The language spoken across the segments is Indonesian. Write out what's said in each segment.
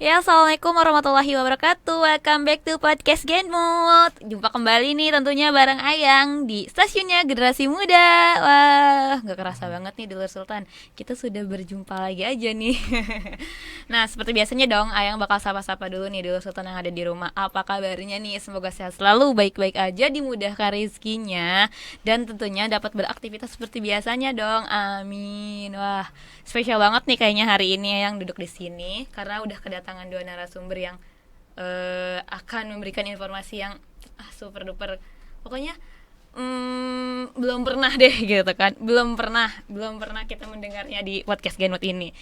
Ya, assalamualaikum warahmatullahi wabarakatuh. Welcome back to podcast Genmut. Jumpa kembali nih tentunya bareng Ayang di stasiunnya Generasi Muda. Wah, gak kerasa banget nih Dulur Sultan. Kita sudah berjumpa lagi aja nih. Nah, seperti biasanya dong, Ayang bakal sapa-sapa dulu nih Dulur Sultan yang ada di rumah. Apa kabarnya nih? Semoga sehat selalu, baik-baik aja, dimudahkan rezekinya, dan tentunya dapat beraktivitas seperti biasanya dong. Amin. Wah, spesial banget nih kayaknya hari ini yang duduk di sini karena udah kedatangan dua narasumber yang akan memberikan informasi yang super duper, pokoknya belum pernah deh gitu kan, belum pernah kita mendengarnya di podcast Genwood ini.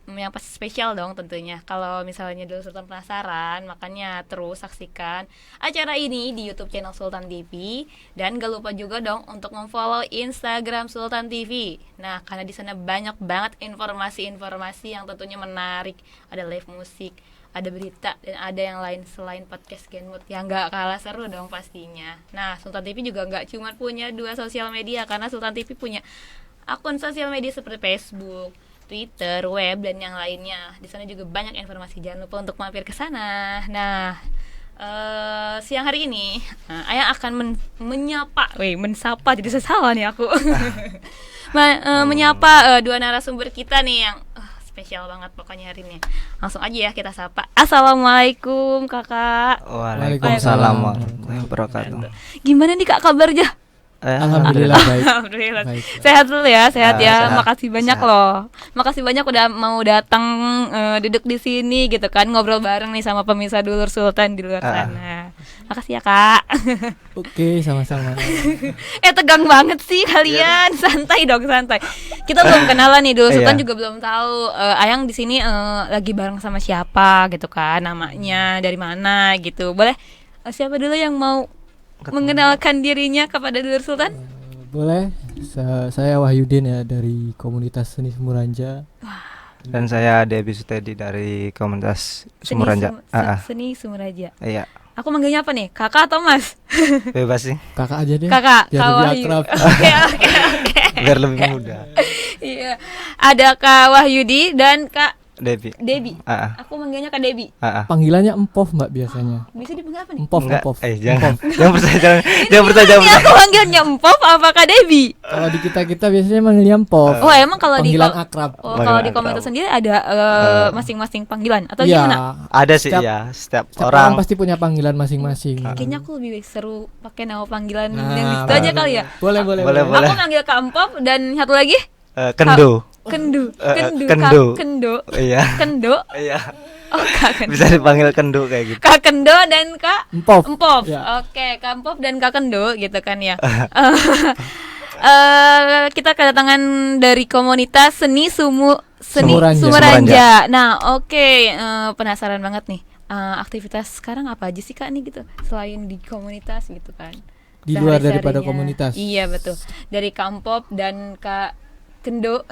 Yang pasti spesial dong tentunya. Kalau misalnya dulu Sultan penasaran, makanya terus saksikan acara ini di YouTube channel Sultan TV, dan gak lupa juga dong untuk memfollow Instagram Sultan TV. Nah, karena di sana banyak banget informasi-informasi yang tentunya menarik. Ada live musik, ada berita, dan ada yang lain selain podcast Genwood yang gak kalah seru dong pastinya. Nah, Sultan TV juga gak cuma punya dua sosial media, karena Sultan TV punya akun sosial media seperti Facebook, Twitter, web, dan yang lainnya. Di sana juga banyak informasi. Jangan lupa untuk mampir ke sana. Nah, siang hari ini Ayah akan mensapa, jadi salah nih aku. Menyapa dua narasumber kita nih yang spesial banget pokoknya hari ini. Langsung aja ya kita sapa. Assalamualaikum kakak. Waalaikumsalam warahmatullahi wabarakatuh. Gimana nih kak kabarnya? Alhamdulillah baik. Alhamdulillah. Sehat dulu ya, sehat ya. Sehat. Makasih banyak Sehat. loh. Makasih banyak udah mau datang duduk di sini gitu kan, ngobrol bareng nih sama pemirsa Dulur Sultan di luar sana. Makasih ya, Kak. Oke, sama-sama. Tegang banget sih kalian. Santai dong, santai. Kita belum kenalan nih, Dulur Sultan Iya. juga belum tahu Ayang di sini lagi bareng sama siapa gitu kan, namanya dari mana gitu. Boleh siapa dulu yang mau mengenalkan dirinya kepada Dulur Sultan? Boleh. Saya Wahyudin ya dari komunitas seni Sumuranja. Dan saya Debi Sutedi dari komunitas Sumuranja. Seni Sumuraja. Iya, Aku manggilnya apa nih? Kakak atau Mas? bebas sih, Kakak aja deh. Kakak. Biar Kak lebih Wahyu. akrab. Oke. biar lebih mudah. Iya. Ada Kak Wahyudi dan Kak Debi. Debi. Aku manggilnya Kak Debi. Panggilannya Empov Mbak biasanya. Bisa dipanggil apa nih? Empov. Jangan percaya. Ini aku manggilnya Empov apa Kak Debi? Kalau di kita biasanya manggilnya Empov. Oh, emang kalau di Panggilan akrab. kalau Panggilan di komunitas akrab. sendiri ada masing-masing panggilan atau Iya. gimana? Ada sih Setiap setiap orang orang. pasti punya panggilan masing-masing. Kayaknya aku lebih seru pakai nama panggilan Nah, yang gitu aja kali ya. Boleh. Boleh. Aku manggil Kak Empov dan satu lagi Kendo. Kendo. Kendo. Kak Kendo. Iya. Kendo. Iya. Oh, Kak Kendo. Bisa dipanggil Kendo kayak gitu. Kak Kendo dan Kak Empov. Empov. Ya. Oke, Kak Empov dan Kak Kendo gitu kan ya. Kita kedatangan dari komunitas seni Sumuranja. Sumuranja. Nah, oke, penasaran banget nih. Aktivitas sekarang apa aja sih Kak nih gitu selain di komunitas gitu kan? Di luar Sehari-harinya. daripada komunitas. Iya, betul. Dari Kak Empov dan Kak Kendo.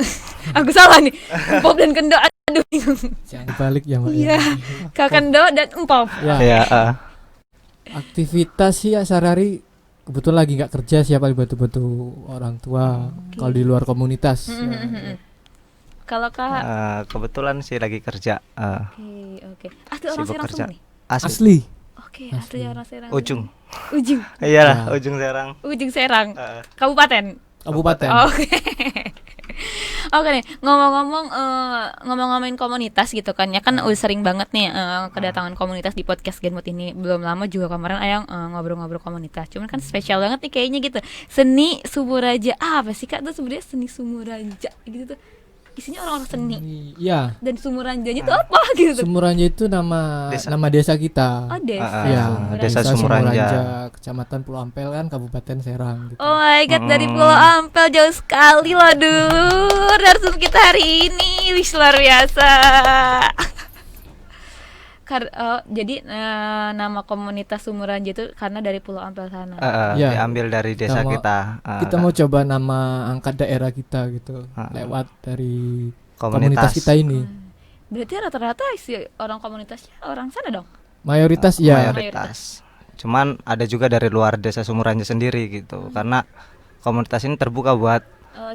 Aku salah nih. Empov dan Kendo. Aduh. Jangan balik ya Mbak. Iya. Kak Kendo dan Empov. Ya. Iya. Aktivitas sih ya sehari-hari kebetulan lagi nggak kerja, siapa bantu-bantu orang tua. Kalau di luar komunitas. Kalau Kak Kebetulan sih lagi kerja. Oke. Asli orang Sibuk Serang kerja. semua nih. Asli. Oke, asli orang Serang. Ujung. Ujung Ujung Serang. Serang. Kabupaten. Kabupaten. Oke. Oke nih, ngomongin komunitas gitu kan ya, kan udah sering banget nih kedatangan komunitas di podcast Genwood ini. Belum lama juga kemarin Ayang ngobrol-ngobrol komunitas. Cuman kan spesial banget nih kayaknya gitu. Seni Sumuraja. Apa sih Kak tuh sebenarnya seni Sumuraja gitu tuh? Isinya orang-orang seni. Iya. Dan Sumuranjanya itu apa gitu? Sumuranja itu nama Desa. desa kita. Oh, desa. Iya, Sumuranja. Desa Sumuranja. Kecamatan Pulau Ampel kan, Kabupaten Serang gitu. Oh my god, dari Pulau Ampel jauh sekali loh Dur. Narsum kita hari ini wis luar biasa. Jadi nama komunitas Sumuranja itu karena dari Pulau Ampel sana. Iya. Diambil dari desa kita. Kita mau coba nama angkat daerah kita gitu, lewat dari Komunitas. komunitas kita ini. Berarti rata-rata isi orang komunitasnya orang sana dong. Mayoritas ya. Mayoritas. Cuman ada juga dari luar desa Sumuranja sendiri gitu. Karena komunitas ini terbuka buat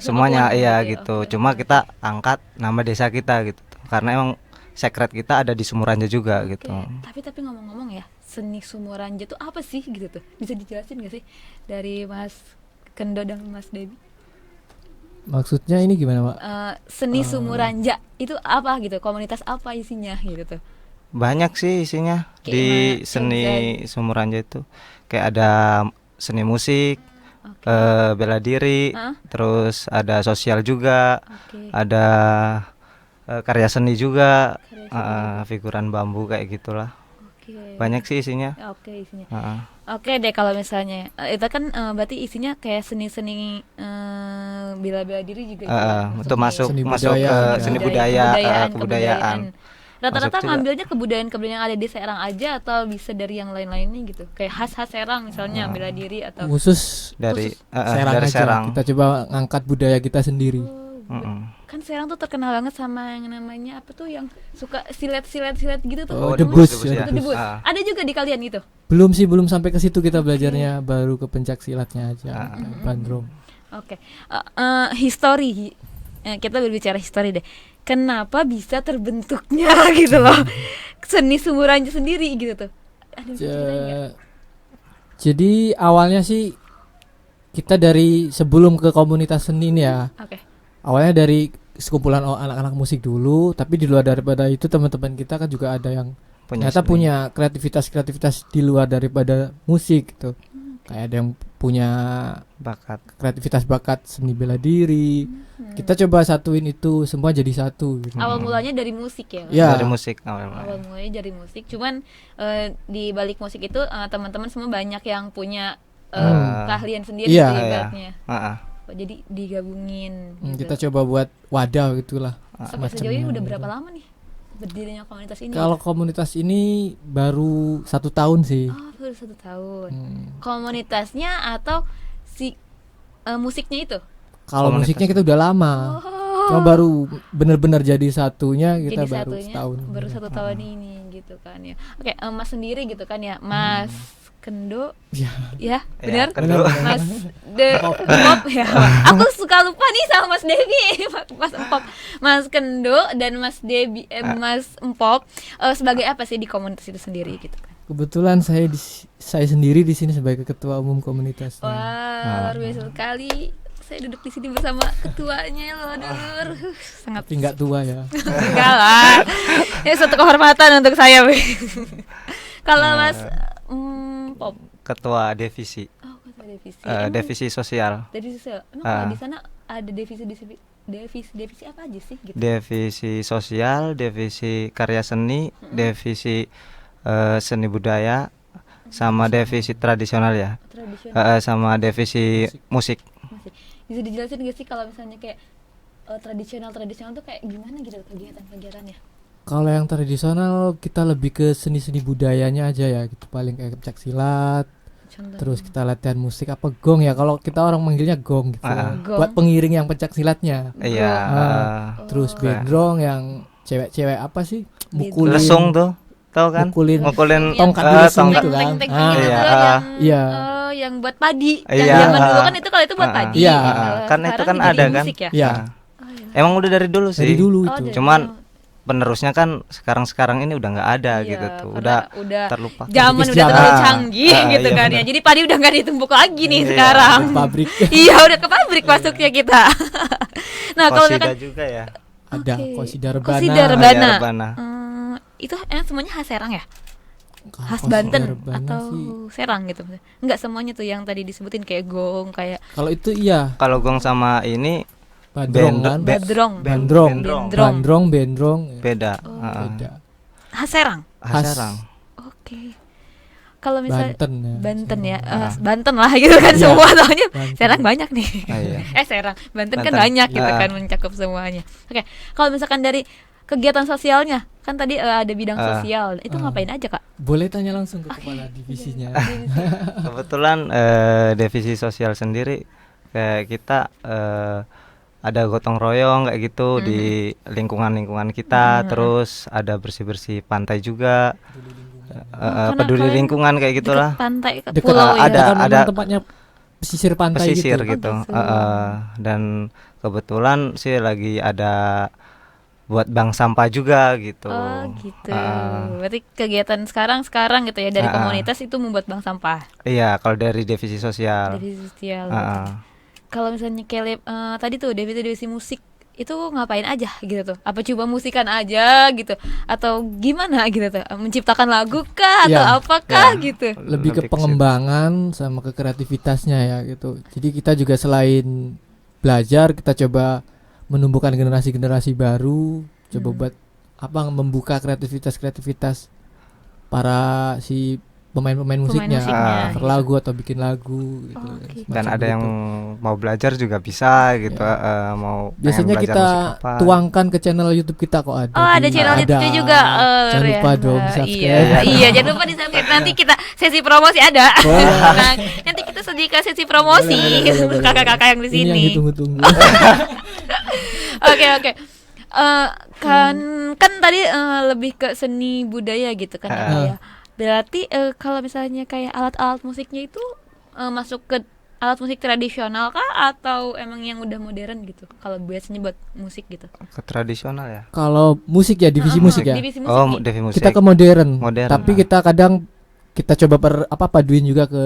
semuanya, siapapun iya gitu ya. gitu. Oke. Cuma kita angkat nama desa kita gitu. Karena emang secret kita ada di Sumuranja juga gitu. Tapi ngomong-ngomong ya, seni Sumuranja tuh apa sih gitu tuh? Bisa dijelasin gak sih dari Mas Kendo dan Mas Debi? Maksudnya ini gimana, Pak? Seni Sumuranja itu apa gitu? Komunitas apa isinya gitu tuh? Banyak sih isinya Kayak di gimana? seni Sumuranja itu. Kayak ada seni musik, bela diri, terus ada sosial juga, ada karya seni juga, figuran bambu kayak gitulah. Banyak sih isinya. Isinya. Oke deh, kalau misalnya itu kan berarti isinya kayak seni-seni bela-bela diri juga. Untuk masuk Seni masuk budaya, ke seni budaya, kebudayaan. Rata-rata Masuk juga. ngambilnya kebudayaan yang ada di Serang aja atau bisa dari yang lain-lainnya gitu. Kayak khas-khas Serang misalnya bela diri atau Khusus dari Serang dari aja. Serang. Kita coba ngangkat budaya kita sendiri. kan Serang tuh terkenal banget sama yang namanya apa tuh yang suka silet gitu tuh. Oh, namanya? debus ya. Itu debus. Ada juga di kalian gitu. Belum sampai ke situ kita belajarnya, baru ke pencak silatnya aja. Bandrong. Oke. History. Kita berbicara history deh. Kenapa bisa terbentuknya gitu loh seni Sumuranja sendiri gitu tuh? Ada yang bisa ceritain nggak? Jadi awalnya sih kita dari sebelum ke komunitas seni ini ya. Oke. Awalnya dari sekumpulan anak-anak musik dulu, tapi di luar daripada itu teman-teman kita kan juga ada yang ternyata seni. punya kreativitas di luar daripada musik gitu. Kayak ada yang punya kreativitas bakat seni bela diri. Kita coba satuin itu semua jadi satu gitu. Awal mulanya dari musik ya. Ya. Dari musik Awal mulanya dari musik. Cuman di balik musik itu teman-teman semua banyak yang punya keahlian sendiri Iya. gitu ibaratnya. Heeh. Jadi digabungin gitu. Kita coba buat wadah gitulah. Sampai sejauh ini udah berapa lama nih berdirinya komunitas ini? Kalau komunitas ini baru 1 tahun sih. Oh, baru 1 tahun. Komunitasnya atau si musiknya itu? Kalau Komunitas. musiknya kita udah lama. Cuma baru bener-bener jadi satunya kita Jadi baru satunya setahun. baru 1 tahun ini gitu kan ya. Oke, Mas sendiri gitu kan ya, Mas Kendo, ya benar, Kendo. Mas Empop ya. Aku suka lupa nih sama Mas Debi, Mas Empop, Mas Kendo dan Mas Debi, Mas Empop sebagai apa sih di komunitas itu sendiri gitu kan? Kebetulan saya sendiri di sini sebagai ketua umum komunitas. Wah, luar biasa sekali. Saya duduk di sini bersama ketuanya loh, Dur. Sangat Tapi nggak tua ya. enggak lah. Ini suatu kehormatan untuk saya. Kalau Mas Pop, Ketua divisi. oh ketua divisi. Divisi sosial. Divisi sosial. Emang kalau di sana ada divisi apa aja sih gitu? Divisi sosial, divisi karya seni, divisi seni budaya, sama divisi tradisional ya. Tradisional. Sama divisi musik. Masih. Bisa dijelasin gak sih kalau misalnya kayak tradisional tuh kayak gimana gitu kegiatannya? Kalau yang tradisional kita lebih ke seni-seni budayanya aja ya gitu, paling kayak pencak silat. Contohnya. Terus kita latihan musik apa gong ya, kalau kita orang manggilnya gong gitu. Gong. Buat pengiring yang pencak silatnya. Iya. Terus bendrong yang cewek-cewek apa sih? Mukulin. Lesung tuh, tahu kan? Mukulin tongkat di lesung tongkat. itu kan. Teng-teng Ah, gitu iya. loh yang Iya. yang buat padi. Iya. Yang zaman dulu kan itu kalau itu buat padi. Iya. Kan itu kan ada kan? Musik ya? Iya. Emang udah dari dulu sih. Dari dulu Oh, itu. dari Cuman dulu. penerusnya kan sekarang ini udah nggak ada Iya, gitu tuh. karena Udah terlupa. Zaman Terkikis udah terlalu zaman. canggih gitu Iya, kan ya. benar. Jadi padi udah nggak ditumbuk lagi nih Iya. sekarang. Pabrik. Iya, udah ke pabrik masuknya kita. Nah, kalau Kosida misalkan juga ya. Ada Oke. Kosida Rebana. Kosida Iya, Rebana. Rebana. Itu semuanya khas Serang ya? Khas Kosida Banten Rebana atau sih. Serang gitu? Enggak semuanya tuh yang tadi disebutin kayak gong, kayak Kalau itu iya, Kalau gong sama ini bandrong kan. badrong. Bandrong. Bendrong. Bendrong. beda. Beda. Khas Serang. Khas Serang. Oke. Kalau misalnya Banten ya. Banten lah gitu kan Iya, semua soalnya Banten. Serang banyak nih. Iya. Serang, Banten kan Banten. banyak gitu Ah. kan mencakup semuanya. Oke, kalau misalkan dari kegiatan sosialnya kan tadi ada bidang sosial, itu ngapain aja Kak? Boleh tanya langsung ke kepala divisinya. Kebetulan divisi sosial sendiri kayak kita ada gotong royong kayak gitu di lingkungan kita, terus ada bersih-bersih pantai juga, Karena peduli kalian lingkungan kayak gitulah. Dekat pantai, ke Dekat pulau ya. ada- kan memang tempatnya pesisir pantai Pesisir gitu. gitu. Oh, gitu. Dan kebetulan sih lagi ada buat bank sampah juga gitu. Oh gitu. Berarti kegiatan sekarang gitu ya dari komunitas itu membuat bank sampah. Iya, kalau dari divisi sosial. Divisi sosial. Kalau misalnya kayak tadi tuh divisi musik itu ngapain aja gitu tuh? Apa coba musikan aja gitu? Atau gimana gitu tuh? Menciptakan lagu kah atau apakah gitu? Lebih ke pengembangan sama ke kreativitasnya ya gitu. Jadi kita juga selain belajar, kita coba menumbuhkan generasi-generasi baru, coba buat membuka kreativitas para si pemain musiknya, lagu atau bikin lagu gitu. Dan ada yang mau belajar juga bisa gitu. Mau biasanya kita tuangkan ke channel YouTube kita kok ada. Oh, ada channel YouTube juga. Jangan lupa dong subscribe. Iya, jangan lupa di subscribe. Nanti kita sesi promosi ada. Nah, nanti kita sediakan sesi promosi kakak-kakak yang di sini. Ini yang ditunggu-tunggu. Oke. Kan tadi lebih ke seni budaya gitu kan ya. Berarti kalau misalnya kayak alat-alat musiknya itu masuk ke alat musik tradisional kah atau emang yang udah modern gitu? Kalau biasanya buat musik gitu. Ke tradisional ya. Kalau musik ya divisi musik ya. Divisi musik divisi musik. Kita ke modern. Tapi kita kadang kita coba paduin juga ke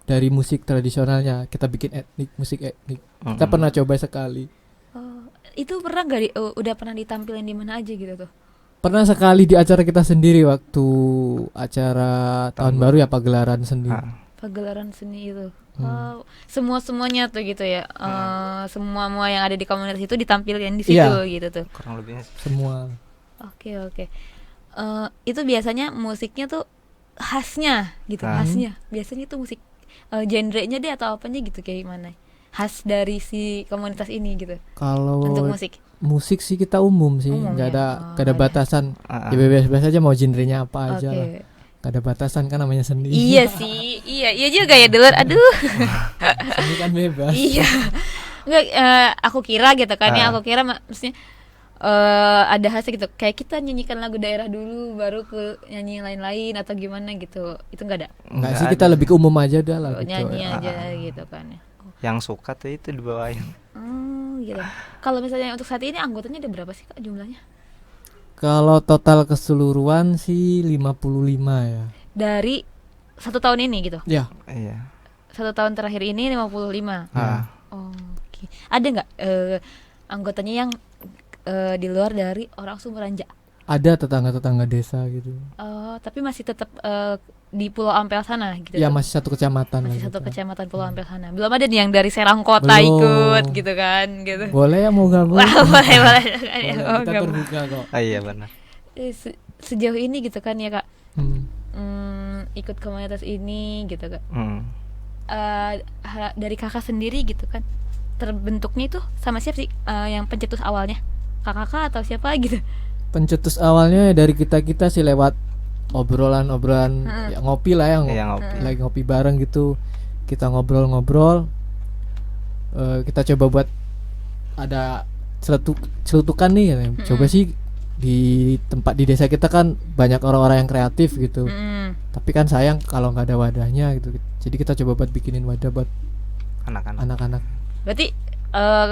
dari musik tradisionalnya. Kita bikin musik etnik. Kita pernah coba sekali. Itu pernah nggak udah pernah ditampilin di mana aja gitu tuh? Pernah sekali di acara kita sendiri waktu acara tahun baru ya, pagelaran seni. Pagelaran seni itu. Semuanya tuh gitu ya. Semua yang ada di komunitas itu ditampilin di situ gitu tuh. Kurang lebihnya semua. Oke. Itu biasanya musiknya tuh khasnya gitu, khasnya. Biasanya itu musik genre-nya deh atau apanya gitu kayak gimana? Khas dari si komunitas ini gitu. Kalau untuk musik sih kita umum sih, nggak ada batasan. Ya bebas-bebas aja mau genrenya apa aja lah. Gak ada batasan kan namanya seni. Iya sih, iya juga ya Dulur. Aduh. Seni kan bebas. Iya. Enggak, aku kira gitu kan ya, aku kira maksudnya ada hasil gitu. Kayak kita nyanyikan lagu daerah dulu, baru ke nyanyi lain-lain atau gimana gitu. Itu nggak ada. Nggak sih, kita lebih ke umum aja dah lah. Nyanyi aja gitu kan ya. Yang suka tuh itu dibawain. Gitu. Kalau misalnya untuk saat ini anggotanya ada berapa sih Kak jumlahnya? Kalau total keseluruhan sih 55 ya. Dari 1 tahun ini gitu? Ya. Iya. 1 tahun terakhir ini 55. Oke. Ada nggak anggotanya yang di luar dari orang Sumberanja? Ada tetangga-tetangga desa gitu. Tapi masih tetap di Pulau Ampel sana gitu. Ya, masih satu kecamatan. Masih satu kecamatan Pulau Ampel sana. Belum ada nih yang dari Serang Kota ikut gitu kan gitu. Boleh ya, mau gabung. boleh. Kita terbuka kok. Iya benar. Sejauh ini gitu kan ya Kak. Ikut komunitas ini gitu Kak. Dari Kakak sendiri gitu kan. Terbentuknya itu sama siapa sih yang pencetus awalnya? Kakak atau siapa gitu? Pencetus awalnya dari kita sih lewat obrolan ya, ngopi lah yang lagi ngopi bareng gitu, kita ngobrol kita coba buat ada celutukan nih ya. Coba sih di tempat di desa kita kan banyak orang-orang yang kreatif gitu, tapi kan sayang kalau nggak ada wadahnya gitu, jadi kita coba buat bikinin wadah buat anak-anak. Berarti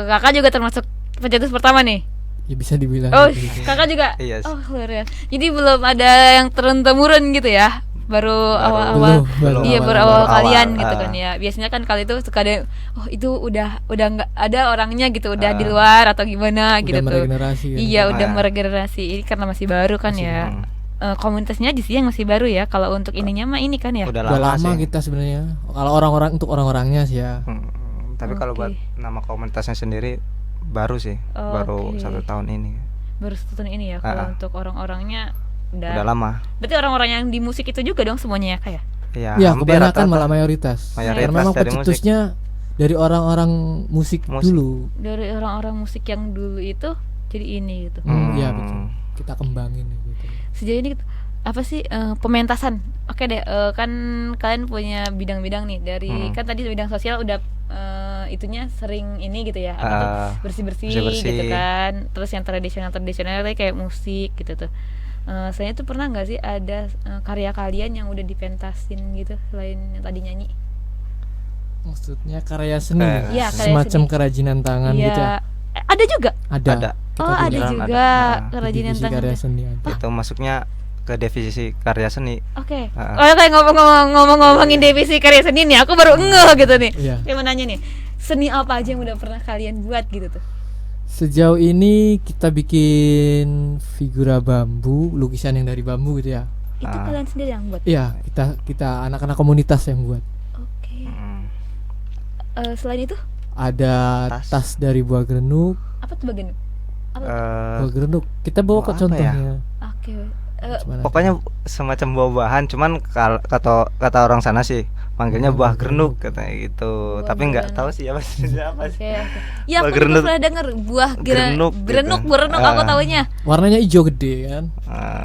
kakak juga termasuk pencetus pertama nih? Ya bisa dibilang. Gitu. Kakak juga? Iya. Luar biasa. Jadi belum ada yang turun-temurun gitu ya? Baru awal-awal. Iya, baru awal kalian gitu kan ya. Biasanya kan kali itu suka ada itu udah nggak ada orangnya gitu, udah di luar atau gimana gitu tuh. Meregenerasi, iya, udah meregenerasi. Ini karena masih baru kan ya. Komunitasnya di sini yang masih baru ya. Kalau untuk ininya mah ini kan ya. Udah lama kita sebenarnya. Kalau untuk orang-orangnya sih ya. Tapi kalau buat nama komunitasnya sendiri baru sih, baru 1 tahun ini. Baru 1 tahun ini ya. Kalau untuk orang-orangnya udah lama. Berarti orang-orang yang di musik itu juga dong semuanya ya kayak? Iya, kebanyakan malah mayoritas. Karena memang pencetusnya dari orang-orang musik dulu. Dari orang-orang musik yang dulu itu jadi ini gitu. Iya betul. Kita kembangin gitu. Sejauh ini apa sih pementasan? Oke deh, kan kalian punya bidang-bidang nih dari kan tadi bidang sosial udah itunya sering ini gitu ya, apa tuh bersih-bersih gitu kan. Terus yang tradisional kayak musik gitu tuh. Saya tuh pernah nggak sih ada karya kalian yang udah dipentasin gitu selain yang tadi nyanyi? Maksudnya karya seni, ya, semacam seni. Kerajinan tangan gitu ya? Ada juga. Ada. kita ada punya. juga Di kerajinan divisi tangan. karya seni ada. Itu masuknya ke divisi karya seni. Oke. Ah. Oh, kayak ngomongin divisi karya seni nih, aku baru ngeh gitu nih. Iya. Kayak mau nanya nih, seni apa aja yang udah pernah kalian buat gitu tuh? Sejauh ini kita bikin figura bambu, lukisan yang dari bambu gitu ya. Itu kalian sendiri yang buat? Iya, kita anak-anak komunitas yang buat. Oke. Selain itu? Ada tas dari buah gerenuk. Apa tuh bagian? Buah gerenuk. Kita bawa kok apa contohnya. Oke. Pokoknya semacam buah-buahan, cuman kata orang sana sih manggilnya buah gerenuk katanya gitu. Tapi nggak tahu sih apa sih. Oke. Ya, aku juga pernah denger buah gerenuk, aku taunya. Warnanya hijau gede kan.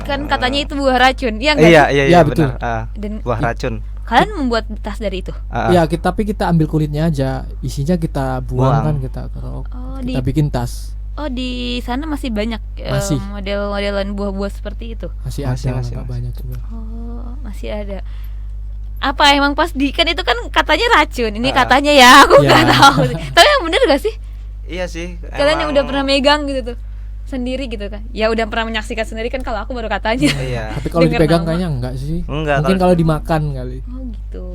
Kan katanya itu buah racun. Iya enggak? Iya betul. Dan buah racun. kalian membuat tas dari itu? Iya, tapi kita ambil kulitnya aja, isinya kita buang. Kan kita kerok. Kita bikin tas. Oh, di sana masih banyak model-modelan buah-buah seperti itu. Masih ada banyak juga. Oh, masih ada. Apa emang pas kan itu kan katanya racun. Ini katanya ya, aku nggak tahu. Tapi yang bener gak sih? Iya sih. Kalian yang udah pernah megang gitu tuh sendiri gitu kan? Ya udah pernah menyaksikan sendiri kan, kalau aku baru katanya. Iya. Tapi kalau dipegang kayaknya enggak sih. Enggak. Mungkin kalau dimakan kali. Oh gitu.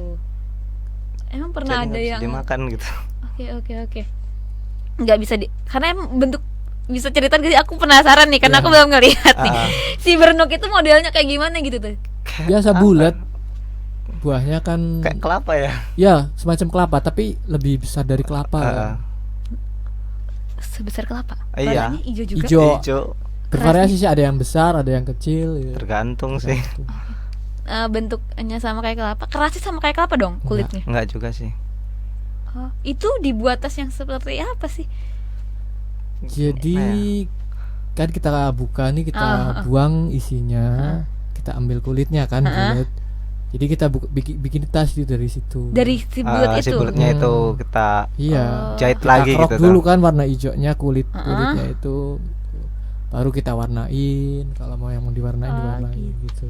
Emang pernah ada yang dimakan gitu. Oke. Nggak bisa karena emang bentuk bisa cerita gak sih? Aku penasaran nih karena aku belum ngelihat nih. Si berenuk itu modelnya kayak gimana gitu tuh? Biasa bulat. Buahnya kan kayak kelapa ya? Ya, semacam kelapa tapi lebih besar dari kelapa. Sebesar kelapa. Iya. Warnanya hijau juga. Hijau. Bervariasi sih, ada yang besar, ada yang kecil. Tergantung sih. Bentuknya sama kayak kelapa. Kerasnya sama kayak kelapa dong kulitnya? Enggak juga sih. Itu dibuat tas yang seperti apa sih? Jadi kan kita buka nih, kita buang isinya, kita ambil kulitnya kan, bulat. Jadi kita bikin tas itu dari situ. Dari si bulat itu. Si bulatnya itu kita jahit lagi kita gitu. Dulu kan warna hijaunya kulitnya itu, baru kita warnain. Kalau mau yang mau diwarnain gitu.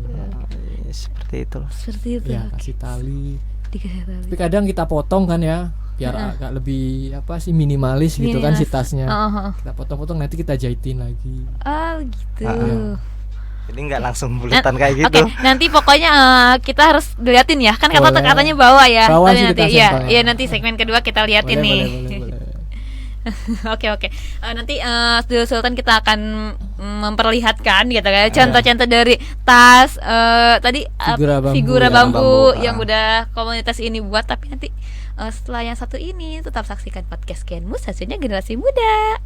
Seperti itu. Seperti itu. Ya, kasih tali. Dikasih tali. Tapi kadang kita potong kan ya, biar agak lebih minimalis gitu kan si tasnya. Kita potong-potong, nanti kita jahitin lagi. Gitu. Jadi nggak langsung bulatan kayak gitu. Oke, nanti pokoknya kita harus diliatin ya. Kan katanya bawa ya. Bawa tapi sih nanti ya. nanti segmen kedua kita liatin nih. Boleh. Oke. Nanti Studio Sultan kita akan memperlihatkan gitu kan contoh-contoh dari tas tadi figura bambu yang udah komunitas ini buat. Tapi nanti setelah yang satu ini tetap saksikan podcast Genmus, hasilnya generasi muda.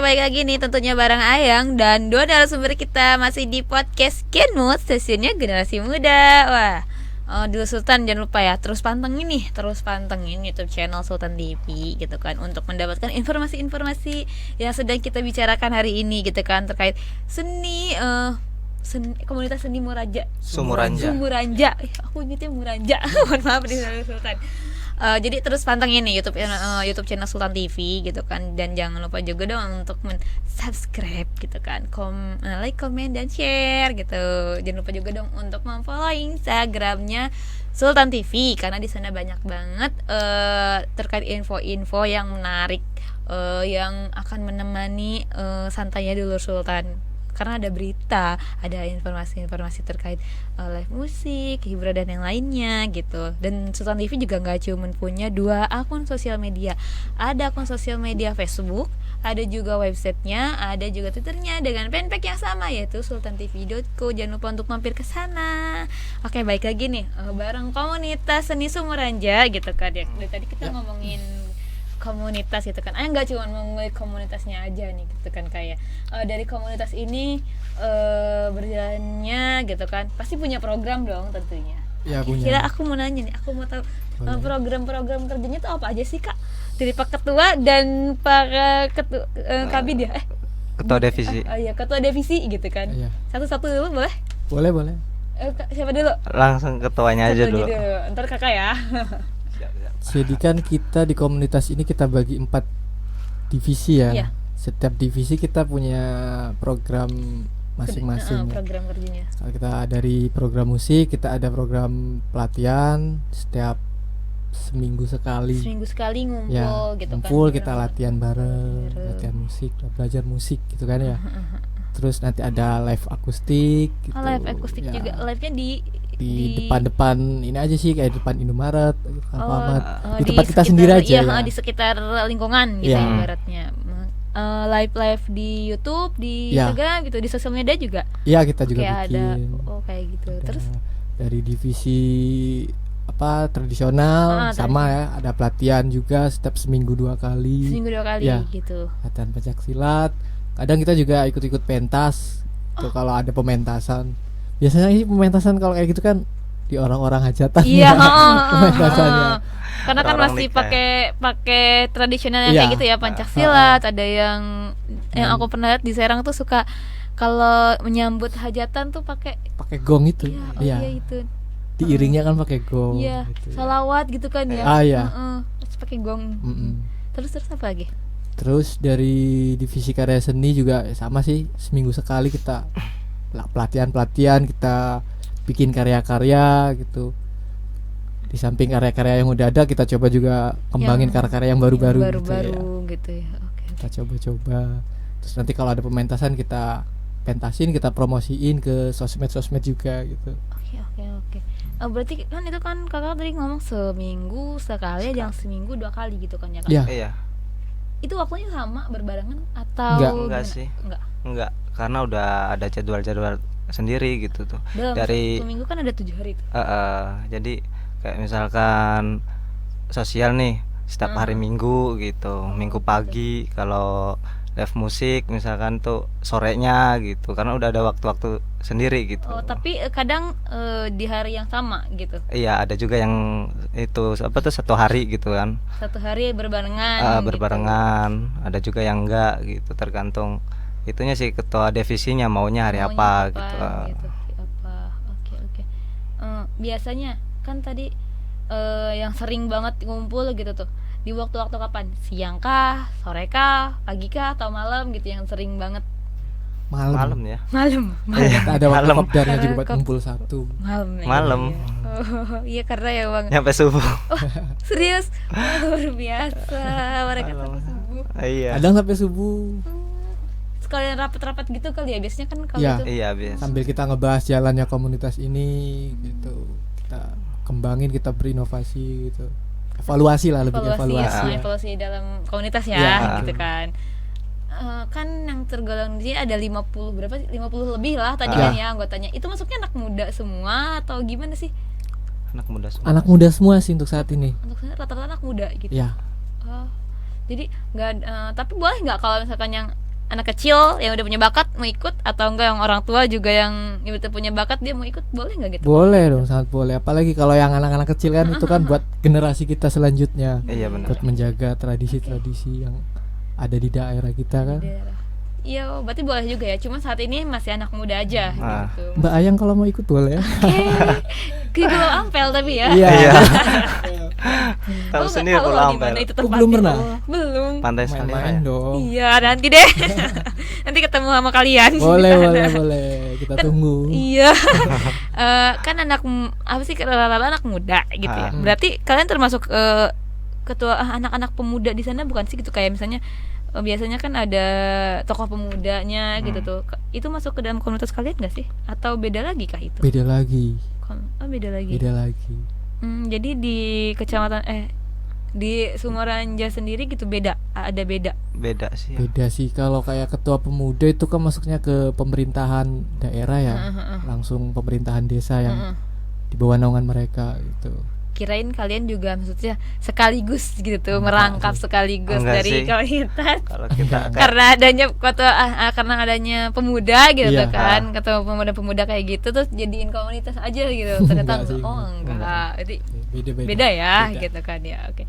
balik lagi nih tentunya bareng Ayang dan dua narasumber kita masih di podcast Gen Mood, stasiunnya generasi muda. Wah, dulu Sultan jangan lupa ya, terus pantengin YouTube channel Sultan TV gitu kan, untuk mendapatkan informasi-informasi yang sedang kita bicarakan hari ini gitu kan, terkait seni, komunitas seni Sumuranja. Aku ingetnya Muranja. Mohon maaf di Sultan. Jadi terus pantengin nih YouTube channel Sultan TV gitu kan, dan jangan lupa juga dong untuk subscribe gitu kan, like, comment, dan share gitu. Jangan lupa juga dong untuk memfollow Instagramnya Sultan TV, karena di sana banyak banget terkait info-info yang menarik, yang akan menemani santainya dulur Sultan. Karena ada berita, ada informasi-informasi terkait live musik, hiburan dan yang lainnya gitu. Dan Sultan TV juga nggak cuma punya 2 akun sosial media, ada akun sosial media Facebook, ada juga websitenya, ada juga Twitternya dengan fanpage yang sama, yaitu sultantv.co. Jangan lupa untuk mampir ke sana. Oke, baik lagi nih bareng komunitas seni Sumuranja gitu kan ya. Dari tadi kita ngomongin komunitas gitu kan, nggak cuma ngomongin komunitasnya aja nih gitu kan, kayak dari komunitas ini berjalannya gitu kan, pasti punya program dong tentunya. Ya, punya. Kira aku mau nanya nih, aku mau tahu program-program kerjanya tuh apa aja sih Kak, dari Pak Ketua dan Pak Kabid ya, Ketua Divisi. Iya, Ketua Divisi gitu kan. Iya. Satu-satu dulu boleh? Boleh. Siapa dulu? Langsung ketuanya aja dulu. Ntar Kakak ya. Jadi kan kita di komunitas ini kita bagi 4 divisi ya. Iya. Setiap divisi kita punya program masing-masing. Program kerjanya. Kalau kita dari program musik, kita ada program pelatihan setiap seminggu sekali. Seminggu sekali ngumpul Ya, gitu ngumpul kan. kita latihan bareng, latihan musik, belajar musik gitu kan ya. Terus nanti ada live akustik gitu. Live akustik Ya, juga. Live-nya di depan ini aja sih, kayak depan Indomaret, Alfamart, di tempat kita sekitar, sendiri aja iya, ya. di sekitar lingkungan gitu Iya. ya ibaratnya. Live di YouTube, di Iya. Instagram gitu, di sosial media juga. Iya, kita juga Kayak bikin. ada kayak gitu. Ada Terus dari divisi tradisional sama ya, ada pelatihan juga setiap seminggu 2 kali. seminggu 2 kali Ya. gitu. Latihan pencak silat. Kadang kita juga ikut-ikut pentas. Tuh kalau ada pementasan. Biasanya sih pementasan kalau kayak gitu kan di orang-orang hajatan. Iya, pementasannya. Karena kan Orang-orang masih nikah. pakai tradisional yang Iya. kayak gitu ya, pencak silat. Ada yang aku pernah lihat di Serang tuh suka kalau menyambut hajatan tuh pakai gong itu. iya itu. Diiringnya kan pakai gong. Iya, gitu. salawat gitu kan ya. Iya. Terus pakai gong. Mm-mm. Terus apa lagi? Terus dari divisi karya seni juga sama sih, seminggu sekali kita pelatihan kita bikin karya-karya gitu. Di samping karya-karya yang udah ada, kita coba juga kembangin karya-karya yang baru-baru gitu ya. Gitu ya. Oke. Kita coba-coba. Terus nanti kalau ada pementasan kita pentasin, kita promosiin ke sosmed-sosmed juga gitu. Oke. Berarti kan itu kan Kakak tadi ngomong seminggu sekali, yang seminggu 2 kali gitu kan ya Kak? Iya. Iya. Itu waktunya sama berbarengan atau Enggak gimana? sih. Enggak. Karena udah ada jadwal-jadwal sendiri gitu tuh. Dalam Dari 1 minggu kan ada 7 hari tuh. jadi kayak misalkan sosial nih setiap hari Minggu gitu, Minggu pagi. Kalau live musik misalkan tuh sorenya gitu, karena udah ada waktu-waktu sendiri gitu. Tapi kadang di hari yang sama gitu. Iya, ada juga yang itu apa tuh 1 hari gitu kan. 1 hari berbarengan. Berbarengan. Ada juga yang enggak gitu, tergantung itunya sih ketua divisinya maunya hari Maunya apa gitu. Oke. Biasanya kan tadi yang sering banget ngumpul gitu tuh di waktu-waktu kapan? Siang kah, sore kah, pagi kah, atau malam gitu yang sering banget? Malam ya. Malam. Kita ada waktu Malam. kopdarnya juga buat Kop- ngumpul satu. Malam. Iya karena ya Bang. Nyampe subuh. Serius? Luar biasa. Mereka sampai subuh. Iya. Kadang sampai subuh. Sekalian rapat-rapat gitu kali ya, biasanya kan kalau Iya. itu. Iya, biasa. Sambil kita ngebahas jalannya komunitas ini gitu. Kita kembangin, kita berinovasi gitu. Evaluasi lah, lebih evaluasi. Evaluasi dalam komunitas ya, Iya. gitu kan. Kan yang tergolong di sini ada 50 berapa sih? 50 lebih lah tadi Iya. kan ya anggotanya. Itu masuknya anak muda semua atau gimana sih? Anak muda semua. Anak muda semua sih untuk saat ini. Untuk saya rata-rata anak muda gitu. Ya. Oh, jadi nggak tapi boleh nggak kalau misalkan yang anak kecil yang udah punya bakat mau ikut, atau enggak yang orang tua juga yang udah punya bakat dia mau ikut, boleh nggak gitu? Boleh dong, sangat boleh. Apalagi kalau yang anak-anak kecil kan itu kan buat generasi kita selanjutnya. Iya benar. Buat menjaga tradisi-tradisi yang ada di daerah kita kan. Iya, berarti boleh juga ya. Cuma saat ini masih anak muda aja gitu. Mbak Ayang kalau mau ikut boleh. Kayak Pulau Ampel tapi ya. Iya. Tahu sendiri Pulau Ampel. Belum pernah. Belum. Pantai sekali Main dong. Iya, nanti deh. Nanti ketemu sama kalian. Boleh. Kita tunggu. Iya. Kan anak apa sih, rata-rata anak muda gitu ya. Berarti kalian termasuk ketua anak-anak pemuda di sana bukan sih gitu, kayak misalnya biasanya kan ada tokoh pemudanya gitu tuh. Itu masuk ke dalam komunitas kalian nggak sih? Atau beda lagi kah itu? Beda lagi. Beda lagi. Jadi di kecamatan di Sumoranja sendiri gitu ada beda sih ya. Beda sih. Kalau kayak ketua pemuda itu kan masuknya ke pemerintahan daerah ya. Langsung pemerintahan desa yang di bawah naungan mereka gitu. Kirain kalian juga maksudnya sekaligus gitu tuh, merangkap sekaligus Enggak dari sih. komunitas. Kalau kita Karena adanya pemuda gitu tuh kan, ketua pemuda kayak gitu terus jadiin komunitas aja gitu. Ternyata enggak. Jadi beda ya gitu kan ya. Oke.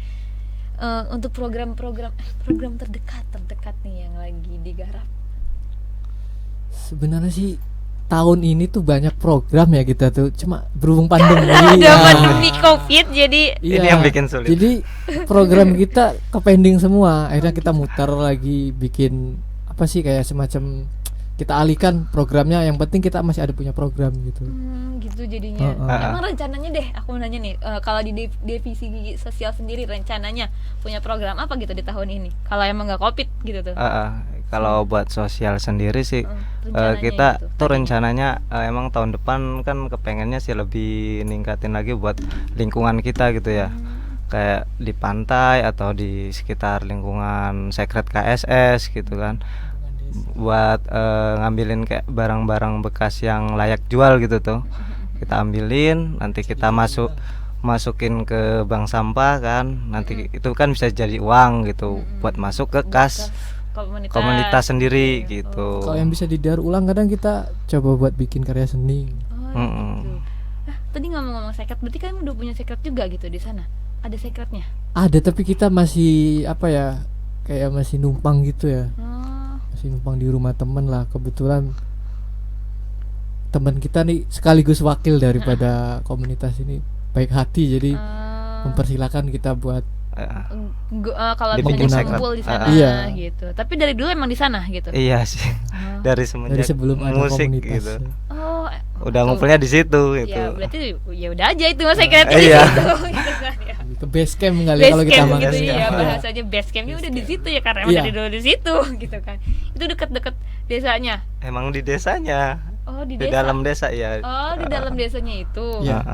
Untuk program terdekat nih yang lagi digarap. Sebenarnya sih tahun ini tuh banyak program ya kita tuh, cuma berhubung pandemi ada pandemi COVID jadi ini yang bikin sulit. Jadi program kita kepending semua. Akhirnya kita muter lagi bikin apa sih, kayak semacam kita alihkan programnya, yang penting kita masih ada punya program gitu. Gitu jadinya. Emang rencananya deh, aku mau nanya nih, kalau di divisi sosial sendiri rencananya punya program apa gitu di tahun ini? Kalau emang nggak COVID gitu tuh. Kalau buat sosial sendiri sih kita gitu, tuh rencananya emang tahun depan kan kepengennya sih lebih ningkatin lagi buat lingkungan kita gitu ya. Kayak di pantai atau di sekitar lingkungan Sekret KSS gitu kan. Buat ngambilin kayak barang-barang bekas yang layak jual gitu tuh. Kita ambilin, nanti kita masukin ke bank sampah kan. Nanti itu kan bisa jadi uang gitu buat masuk ke kas komunitas sendiri gitu. Kalau yang bisa didaur ulang kadang kita coba buat bikin karya seni. Gitu. Tadi ngomong-ngomong sekret, berarti kan udah punya sekret juga gitu di sana? Ada sekretnya? Ada, tapi kita masih apa ya, kayak masih numpang gitu ya. Masih numpang di rumah temen lah. Kebetulan teman kita nih sekaligus wakil daripada komunitas ini, baik hati, jadi mempersilakan kita buat kalau bisa kumpul di sana gitu. Tapi dari dulu emang di sana gitu. Iya sih. Dari sebelum ada musik komunitas gitu. Udah ngumpulnya di situ gitu. Ya berarti ya udah aja itu mas sekretnya di situ gitu kan ya. Ke base camp kali kalau kita gitu makan. Ya bahasanya base campnya udah di situ ya, karena emang dari dulu di situ gitu kan. Itu dekat-dekat desanya. Emang di desanya. Di dalam desa ya. Di dalam desanya itu. Iya.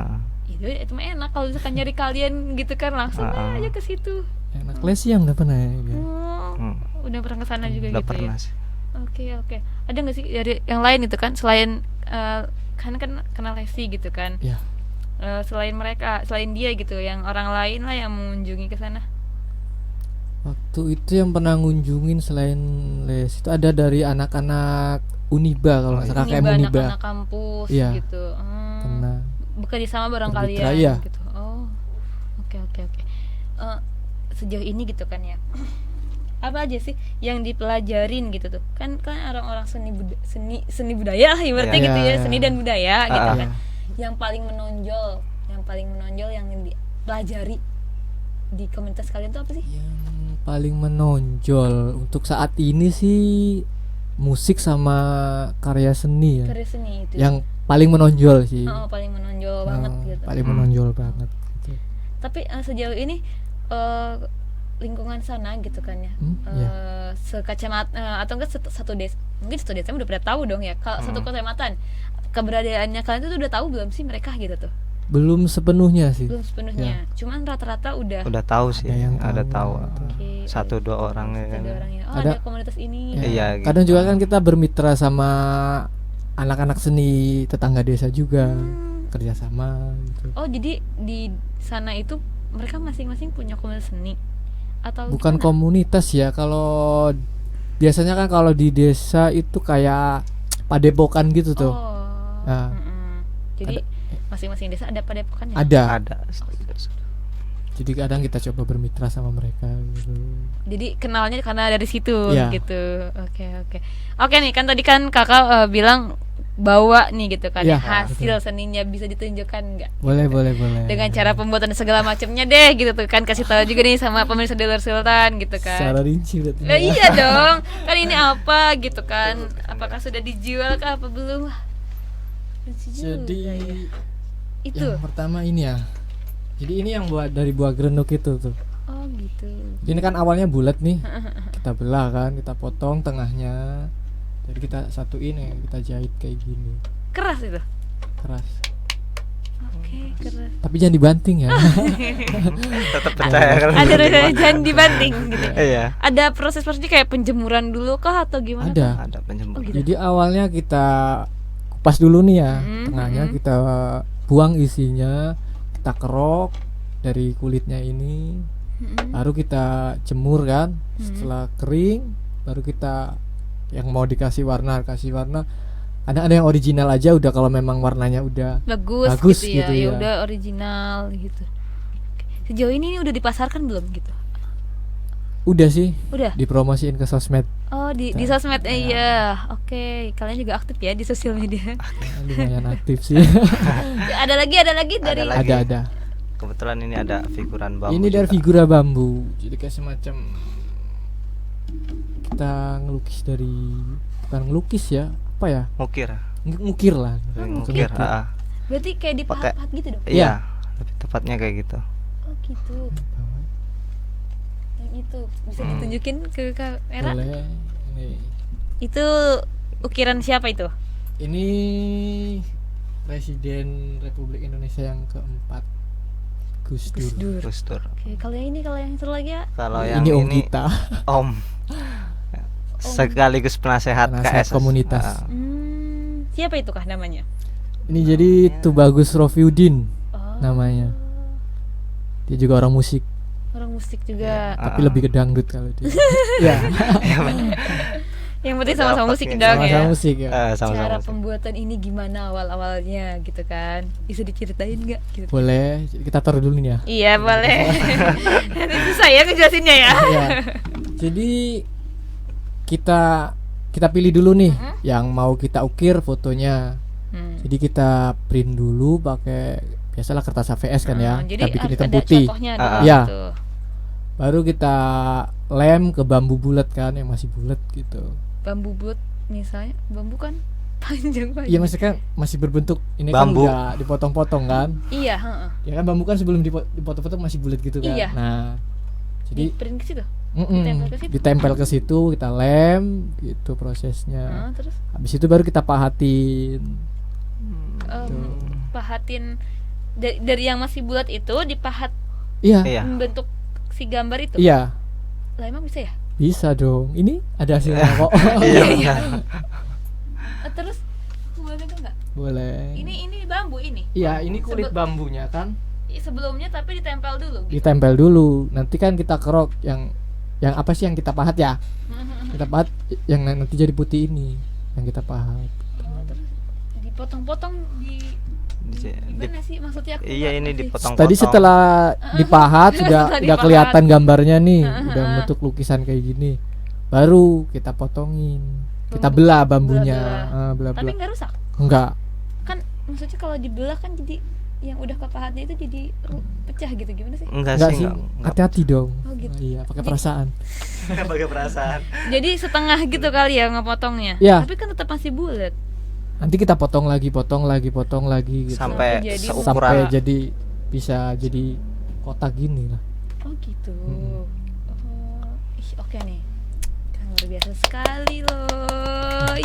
Itu mah enak kalau misalkan nyari kalian gitu kan, langsung aja ke situ. Enak. Les yang udah pernah ya? Udah pernah ke sana juga udah gitu pernah ya. Sih. Oke. Ada nggak sih dari yang lain itu kan, selain kan kenal Lesi gitu kan? Iya. Selain dia gitu, yang orang lain lah yang mengunjungi ke sana. Waktu itu yang pernah ngunjungin selain Les itu ada dari anak-anak Uniba kalau nggak salah, kayak Uniba. Anak-anak kampus gitu. Pernah. Bekerja sama bareng kalian gitu. Oke. Sejauh ini gitu kan ya. Apa aja sih yang dipelajarin gitu tuh? Kan orang-orang seni budaya ibaratnya gitu ya, seni dan budaya gitu kan. Yang paling menonjol yang dipelajari di komunitas kalian tuh apa sih? Yang paling menonjol untuk saat ini sih musik sama karya seni ya. Karya seni itu. Yang paling menonjol sih. Paling menonjol banget gitu. Paling menonjol banget gitu. Tapi sejauh ini lingkungan sana gitu kan ya, sekacamata atau enggak satu desa, mungkin satu desa udah pada tahu dong ya. Kalau satu kecamatan keberadaannya kalian itu udah tahu belum sih mereka gitu tuh? Belum sepenuhnya sih. Cuman rata-rata udah tahu sih, ada tahu. Okay. 1-2 orang ya. Ada komunitas ini. Iya. Kadang juga kan kita bermitra sama anak-anak seni tetangga desa juga, kerjasama gitu. Jadi di sana itu mereka masing-masing punya komunitas seni atau bukan gimana? Komunitas ya, kalau biasanya kan kalau di desa itu kayak padepokan gitu tuh. Nah, jadi masing-masing desa ada padepokannya. Ada. Jadi kadang kita coba bermitra sama mereka gitu. Jadi kenalnya karena dari situ Iya. gitu. Oke nih, kan tadi kan kakak bilang bawa nih gitu kan Iya, hasil seninya bisa ditunjukkan nggak? Boleh. Dengan cara pembuatan segala macamnya deh gitu tuh kan, kasih tahu juga nih sama pemirsa Dealer Sultan gitu kan. Secara rinci berarti. Iya dong, kan ini apa gitu kan? Apakah sudah dijual kah apa belum? Lucu juga Jadi ya. Itu. yang pertama ini ya. Jadi ini yang buat dari buah gerenuk itu tuh. Oh gitu. Ini kan awalnya bulat nih. Kita belah kan, kita potong tengahnya. Jadi kita satuin ya, kita jahit kayak gini. Keras itu. Keras. Oke, keras. Tapi jangan dibanting ya. Tetap percaya kalau Ada jangan dibanting gitu. Iya. Ada proses-prosesnya kayak penjemuran dulu kah atau gimana? Ada. Penjemur. Oh, gitu. Jadi awalnya kita kupas dulu nih ya. Tengahnya kita buang isinya, kita kerok dari kulitnya ini. Baru kita jemur kan. Setelah kering, baru kita yang mau dikasih warna, kasih warna. Ada yang original aja udah kalau memang warnanya udah bagus gitu ya. gitu Ya ya. udah original gitu. Sejauh ini udah dipasarkan belum gitu? Udah sih, Udah. dipromosiin ke sosmed. Oh di sosmed iya. Oke, kalian juga aktif ya di sosial media. Lumayan aktif sih. ada lagi dari lagi. ada. Kebetulan ini ada figuran bambu. Ini dari juga. figura bambu. Jadi kayak semacam kita ngelukis dari, bukan ngelukis ya, apa ya? Ngukir. Ngukir lah. Ngukir. Berarti kayak dipahat-pahat gitu dong. Iya, lebih tepatnya kayak gitu. Oh gitu. Yang itu bisa ditunjukin ke kamera? Boleh. Ini. Itu ukiran siapa itu? Ini Presiden Republik Indonesia yang keempat, Gus Dur. Gus Dur. Oke, kalau yang satu lagi ya. Kalau yang Ini ini om kita, Om. Sekaligus penasehat penasehat KS. komunitas. Siapa itu kah namanya? Ini jadi Tubagus Rofiuddin Oh, namanya. Dia juga orang musik, orang musik juga. tapi lebih ke dangdut kalau dia. Ya, Yang penting sama-sama musik Dapatnya dong ya. sama-sama musik ya. Sama-sama Cara musik. pembuatan ini gimana awal-awalnya gitu kan? Bisa diceritain nggak? Gitu. Boleh, kita taruh dulu nih ya. Iya boleh. Nanti susah ya ngejelasinnya ya. Ya. Jadi kita pilih dulu nih yang mau kita ukir fotonya. Jadi kita print dulu pakai biasalah kertas HVS kan ya. Jadi Kita bikin hitam ada putih. contohnya dong Ya. gitu. Baru kita lem ke bambu bulat kan yang masih bulat gitu. Bambu buat misalnya bambu kan panjang. Iya maksudnya kan masih berbentuk ini Bambu. kan udah dipotong-potong kan. Iya, heeh. Ya kan bambu kan sebelum dipotong-potong masih bulat gitu kan. Iya. Nah, jadi Di print ke situ. mm-mm, ditempel ke situ? ditempel ke situ, kita lem gitu prosesnya. Terus Habis itu baru kita pahatin. pahatin dari yang masih bulat itu dipahat Iya. Iya. membentuk si gambar itu. Iya. Lah emang bisa ya? Bisa dong. Ini ada hasilnya kok. Iya. benar. Terus boleh megang nggak? Boleh. Ini bambu ini. Iya, ini kulit bambunya kan. Sebelumnya tapi ditempel dulu. Gitu. Ditempel dulu. Nanti kan kita kerok yang apa sih yang kita pahat ya? Kita pahat yang nanti jadi putih ini yang kita pahat. Terus dipotong-potong gimana sih maksudnya? Aku Iya, nggak ini ngerti. dipotong-potong. Tadi setelah dipahat sudah Setelah udah dipahat. kelihatan gambarnya nih, udah bentuk lukisan kayak gini. Baru kita potongin. Kita belah bambunya. Belah-belah. Tapi Belah-belah. nggak rusak. Enggak. Kan maksudnya kalau dibelah kan jadi yang udah kepahatnya itu jadi pecah gitu gimana sih? Enggak Enggak sih, sih. Hati-hati dong. Oh, gitu. Iya, pakai perasaan. Pakai perasaan. Jadi setengah gitu kali ya ngepotongnya. Iya. Tapi kan tetap masih bulat. Nanti kita potong lagi gitu. Sampai Jadi Sampai seukuran jadi bisa jadi kotak gini lah. Oh gitu. Oh, oke nih. Luar biasa sekali loh.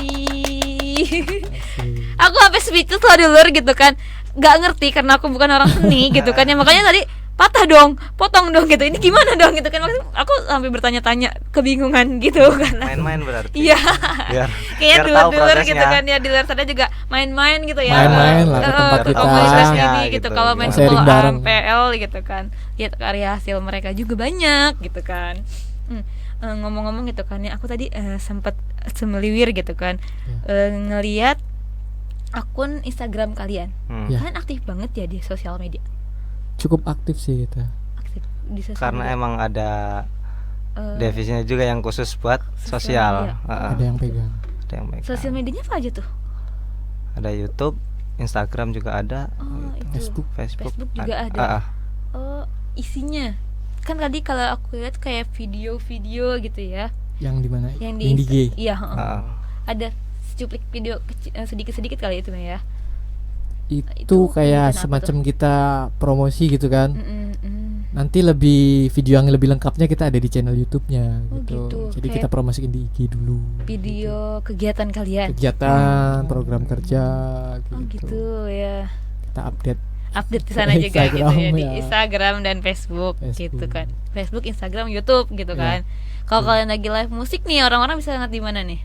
Aku sampai speechless loh dulu gitu kan. Gak ngerti karena aku bukan orang seni gitu kan. Ya makanya tadi patah dong, potong dong gitu. Ini gimana dong gitu kan. Maksudnya aku sampai bertanya-tanya, kebingungan gitu kan. main-main berarti. Iya. Biar Kayak biar tahu dulur-dulur gitu prosesnya. kan ya, di luar sana juga main-main gitu ya. Main-main lah ke tempat kita. Komunitas ini Gitu, gitu. Kalau main sharing full bareng. AMPL gitu kan. Lihat karya hasil mereka juga banyak gitu kan. ngomong-ngomong gitu kan ya, aku tadi sempat semeliwir gitu kan, ngelihat akun Instagram kalian. Kalian aktif banget ya di sosial media? Cukup aktif sih kita. Aktif di sosial Karena media. emang ada divisinya juga yang khusus buat sosial. Ada yang pegang. Ada yang pegang. Sosial medianya apa aja tuh? Ada YouTube, Instagram juga ada. Itu. Facebook juga ada. Oh, isinya kan tadi kalau aku lihat kayak video-video gitu ya. Yang di mana? Yang di IG. Iya, ada secuplik video sedikit-sedikit kali itu ya. Itu kayak semacam kita promosi gitu kan. Nanti lebih video yang lebih lengkapnya kita ada di channel YouTube-nya gitu. Jadi kita promosiin di IG dulu. Video kegiatan kalian. Kegiatan, program kerja gitu. Oh gitu ya. Kita update di sana juga gitu ya, di ya. Instagram dan Facebook gitu kan. Facebook, Instagram, YouTube gitu kan. Kalau kalian lagi live musik nih, orang-orang bisa lihat di mana nih?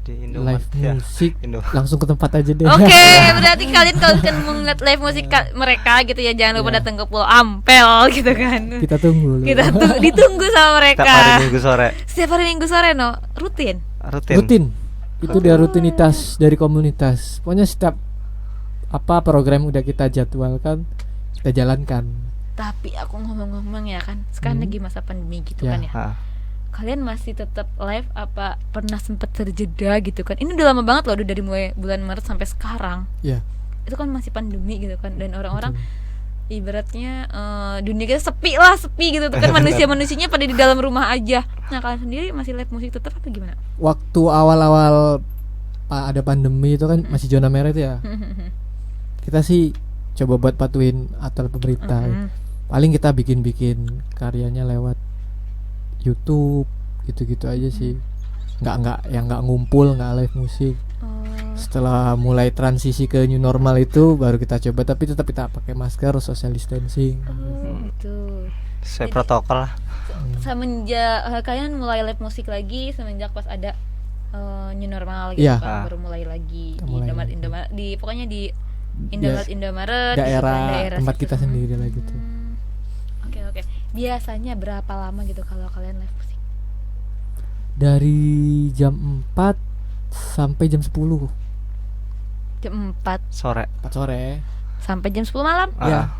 Di Indomaret live musik langsung ke tempat aja deh. Oke, berarti kalian kalau kan mau ngeliat live musik mereka gitu ya, jangan lupa datang ke Pulau Ampel gitu kan. Kita tunggu. Ditunggu sama mereka. Setiap hari Minggu sore. No? Rutin. Itu dia rutinitas dari komunitas. Pokoknya setiap program udah kita jadwalkan, kita jalankan. Tapi aku ngomong-ngomong ya kan, sekarang lagi masa pandemi gitu kan ya. Kalian masih tetap live apa pernah sempat terjeda gitu kan? Ini udah lama banget loh, udah dari mulai bulan Maret sampai sekarang. Iya. Itu kan masih pandemi gitu kan, dan orang-orang ibaratnya dunia kita sepi gitu tuh kan. Manusianya pada di dalam rumah aja. Nah, kalian sendiri masih live musik tetap apa gimana? Waktu awal-awal ada pandemi itu kan masih zona merah itu ya. Kita sih coba buat patuhin aturan pemerintah. Paling kita bikin karyanya lewat YouTube gitu-gitu aja sih. Nggak ngumpul, nggak live musik. Setelah mulai transisi ke new normal itu baru kita coba, tapi tetap kita pakai masker, social distancing. Gitu. Saya protokol lah. Semenjak kalian mulai live musik lagi semenjak pas ada new normal gitu kan, baru mulai lagi di Indomaret, di pokoknya di Indomaret daerah tempat kita sendiri lah gitu. Oke. Biasanya berapa lama gitu kalau kalian live musik? Dari jam 4 sampai jam 10. Jam 4 sore sampai jam 10 malam? Ya.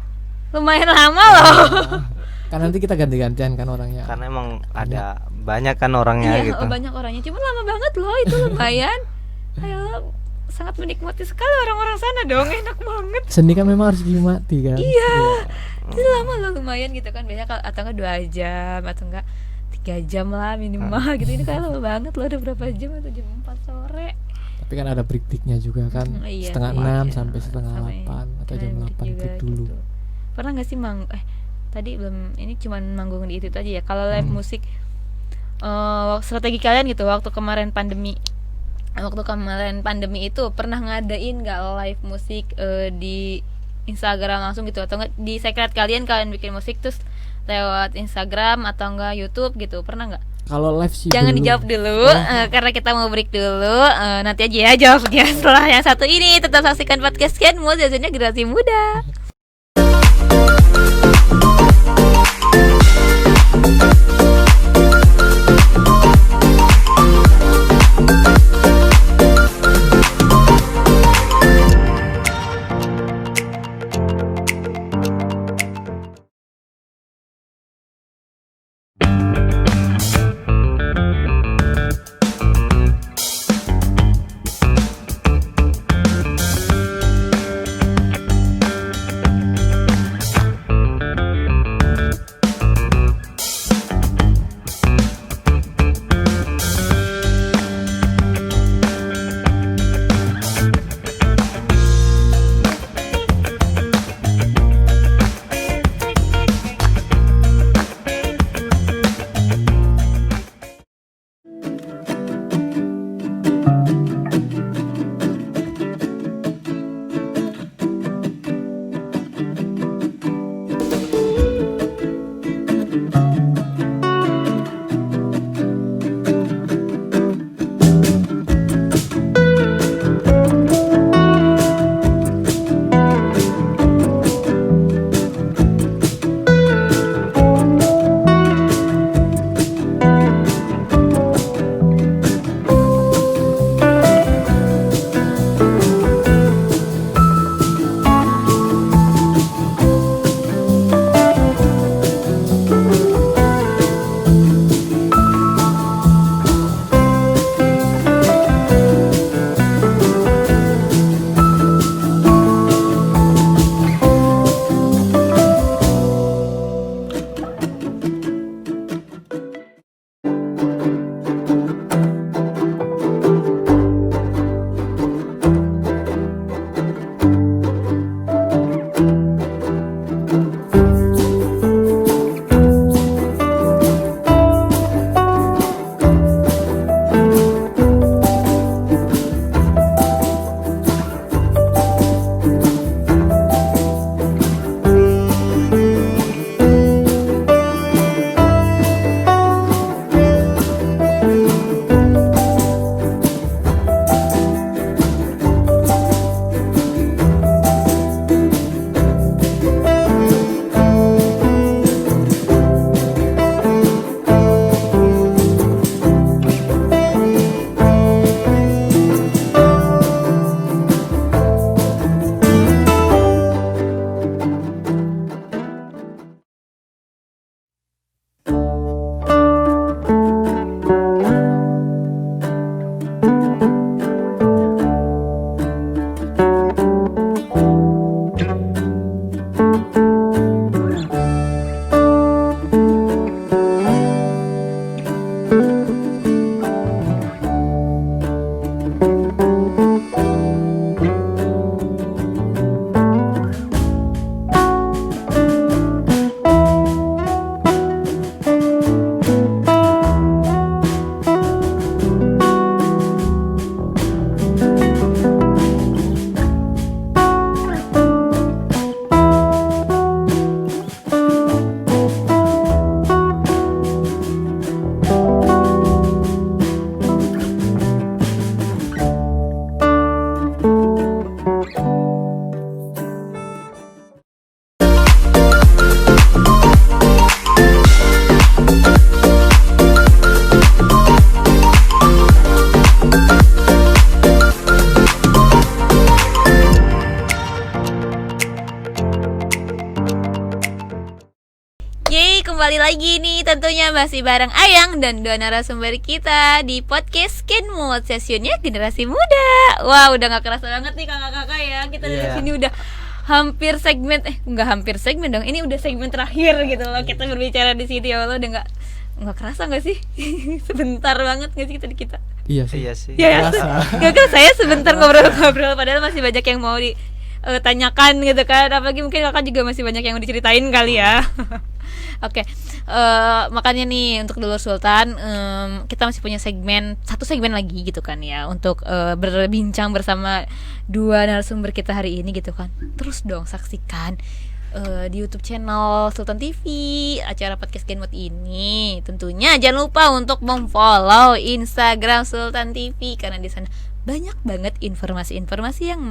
Lumayan lama loh. Kan nanti kita ganti-gantian kan orangnya. Karena emang ada banyak kan orangnya gitu. Iya, banyak orangnya. Cuma lama banget loh itu, lumayan. Ayo, sangat menikmati sekali orang-orang sana dong, enak banget. Seni kan memang harus dinikmati kan. Iya. Itu lama loh, lumayan gitu kan. Biasanya atau enggak 2 jam atau enggak 3 jam lah minimal gitu. Ini kan lama banget loh, udah berapa jam, atau jam 4 sore. Tapi kan ada break-breaknya juga kan. Setengah 6 sampai setengah 8 atau jam 8 break dulu gitu. Pernah gak sih tadi belum, ini cuman manggung di itu aja ya. Kalau live musik strategi kalian gitu waktu kemarin pandemi itu pernah ngadain gak live musik di Instagram langsung gitu, atau enggak di secret kalian bikin musik terus lewat Instagram atau enggak YouTube gitu, pernah nggak? Kalau live sih jangan dijawab dulu karena kita mau break dulu, nanti aja ya jawabnya setelah yang satu ini. Tetap saksikan podcast Genmu, jajannya generasi muda. kembali lagi nih tentunya masih bareng Ayang dan dua narasumber kita di podcast Gen Mood sessionnya generasi muda. Wah, udah gak kerasa banget nih kakak-kakak ya. Kita dari sini udah hampir segmen nggak hampir segmen dong. Ini udah segmen terakhir gitu loh. Kita berbicara di sini ya Allah, udah nggak kerasa nggak sih? Sebentar banget nggak sih kita? Iya sih. Ya, nggak kerasa ya sebentar ngobrol-ngobrol. Padahal masih banyak yang mau ditanyakan gitu kan. Apalagi mungkin kakak juga masih banyak yang mau diceritain kali ya. Oke, makanya nih untuk Dulur Sultan kita masih punya satu segmen lagi gitu kan ya untuk berbincang bersama dua narasumber kita hari ini gitu kan. Terus dong saksikan di YouTube channel Sultan TV acara podcast Gen Mood ini. Tentunya jangan lupa untuk memfollow Instagram Sultan TV karena di sana banyak banget informasi-informasi yang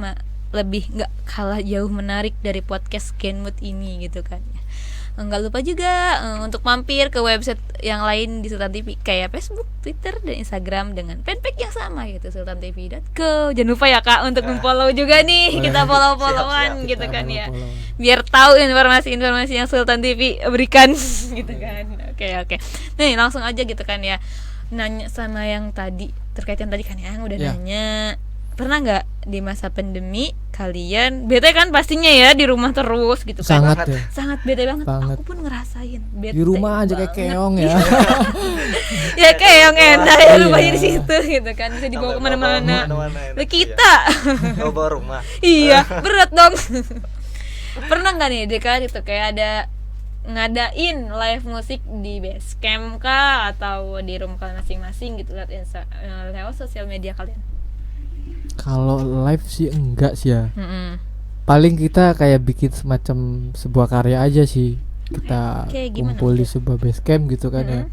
lebih nggak kalah jauh menarik dari podcast Gen Mood ini gitu kan. Nggak lupa juga untuk mampir ke website yang lain di Sultan TV kayak Facebook, Twitter, dan Instagram dengan fanpage yang sama gitu sultantv.co. Jangan lupa ya Kak untuk memfollow juga nih. Kita follow-followan gitu kan ya. Biar tahu informasi-informasi yang Sultan TV berikan gitu kan. Oke. Nih langsung aja gitu kan ya. Nanya sama yang tadi terkait yang tadi kan ya, yang udah nanya. Pernah nggak di masa pandemi kalian bete kan pastinya ya di rumah terus gitu kan? Sangat bete banget. Aku pun ngerasain bete di rumah aja kayak keong ya. Ya keong enak ya rumahnya di situ gitu kan, bisa dibawa kemana-mana. Kita bawa rumah. Iya berat dong. Pernah nggak nih Deka itu kayak ada ngadain live musik di Basecamp kah atau di rumah kalian masing-masing gitu lewat sosial media kalian? Kalau live sih enggak sih ya. Paling kita kayak bikin semacam sebuah karya aja sih. Kita kumpul di sebuah Basecamp gitu kan ya.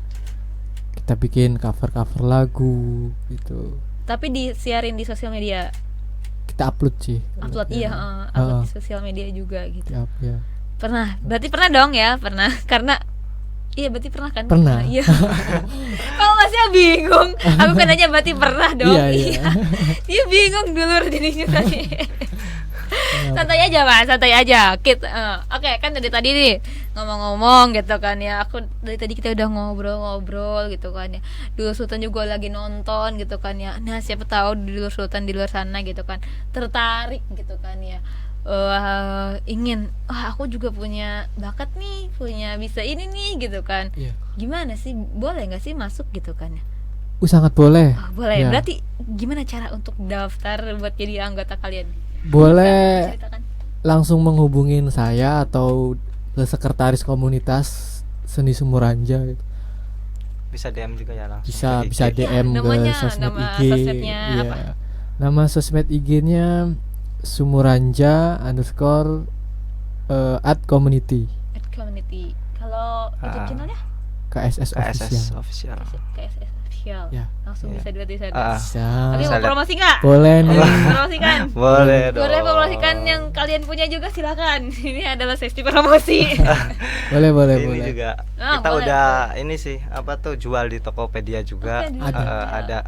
Kita bikin cover lagu gitu. Tapi disiarin di sosial media. Kita upload sih. Upload di sosial media juga gitu. Ya. Pernah. Berarti pernah dong ya, pernah. Karena iya berarti pernah kan? Pernah. Iya. Kau masih bingung. Aku kan aja berarti pernah dong. Iya. Dia bingung dulu jadinya tadi. Santai aja Mas, santai aja. Oke, kan dari tadi nih ngomong-ngomong gitu kan ya. Dari tadi kita udah ngobrol gitu kan ya. Dulur Sultan juga lagi nonton gitu kan ya. Nah, siapa tahu Dulur Sultan di luar sana gitu kan tertarik gitu kan ya. Ingin aku juga punya bakat nih, punya bisa ini nih gitu kan. Gimana sih, boleh nggak sih masuk gitu kan ya? Sangat boleh. Boleh. Berarti gimana cara untuk daftar buat jadi anggota kalian? Boleh langsung menghubungin saya atau ke sekretaris komunitas Seni Sumuranja gitu. Bisa DM juga ya langsung. Bisa DM ke sosmed IG. Apa? Nama sosmed IG-nya Sumuranja _@community. Kalau YouTube channelnya? KSS Official. Ya. Langsung bisa dilihat di sana. Tapi mau promosi nggak? Boleh nih. Promosikan. Boleh dong. Boleh promosikan yang kalian punya juga silakan. Ini adalah sesi promosi. boleh. Ini juga kita boleh. Udah ini sih jual di Tokopedia juga. Ada.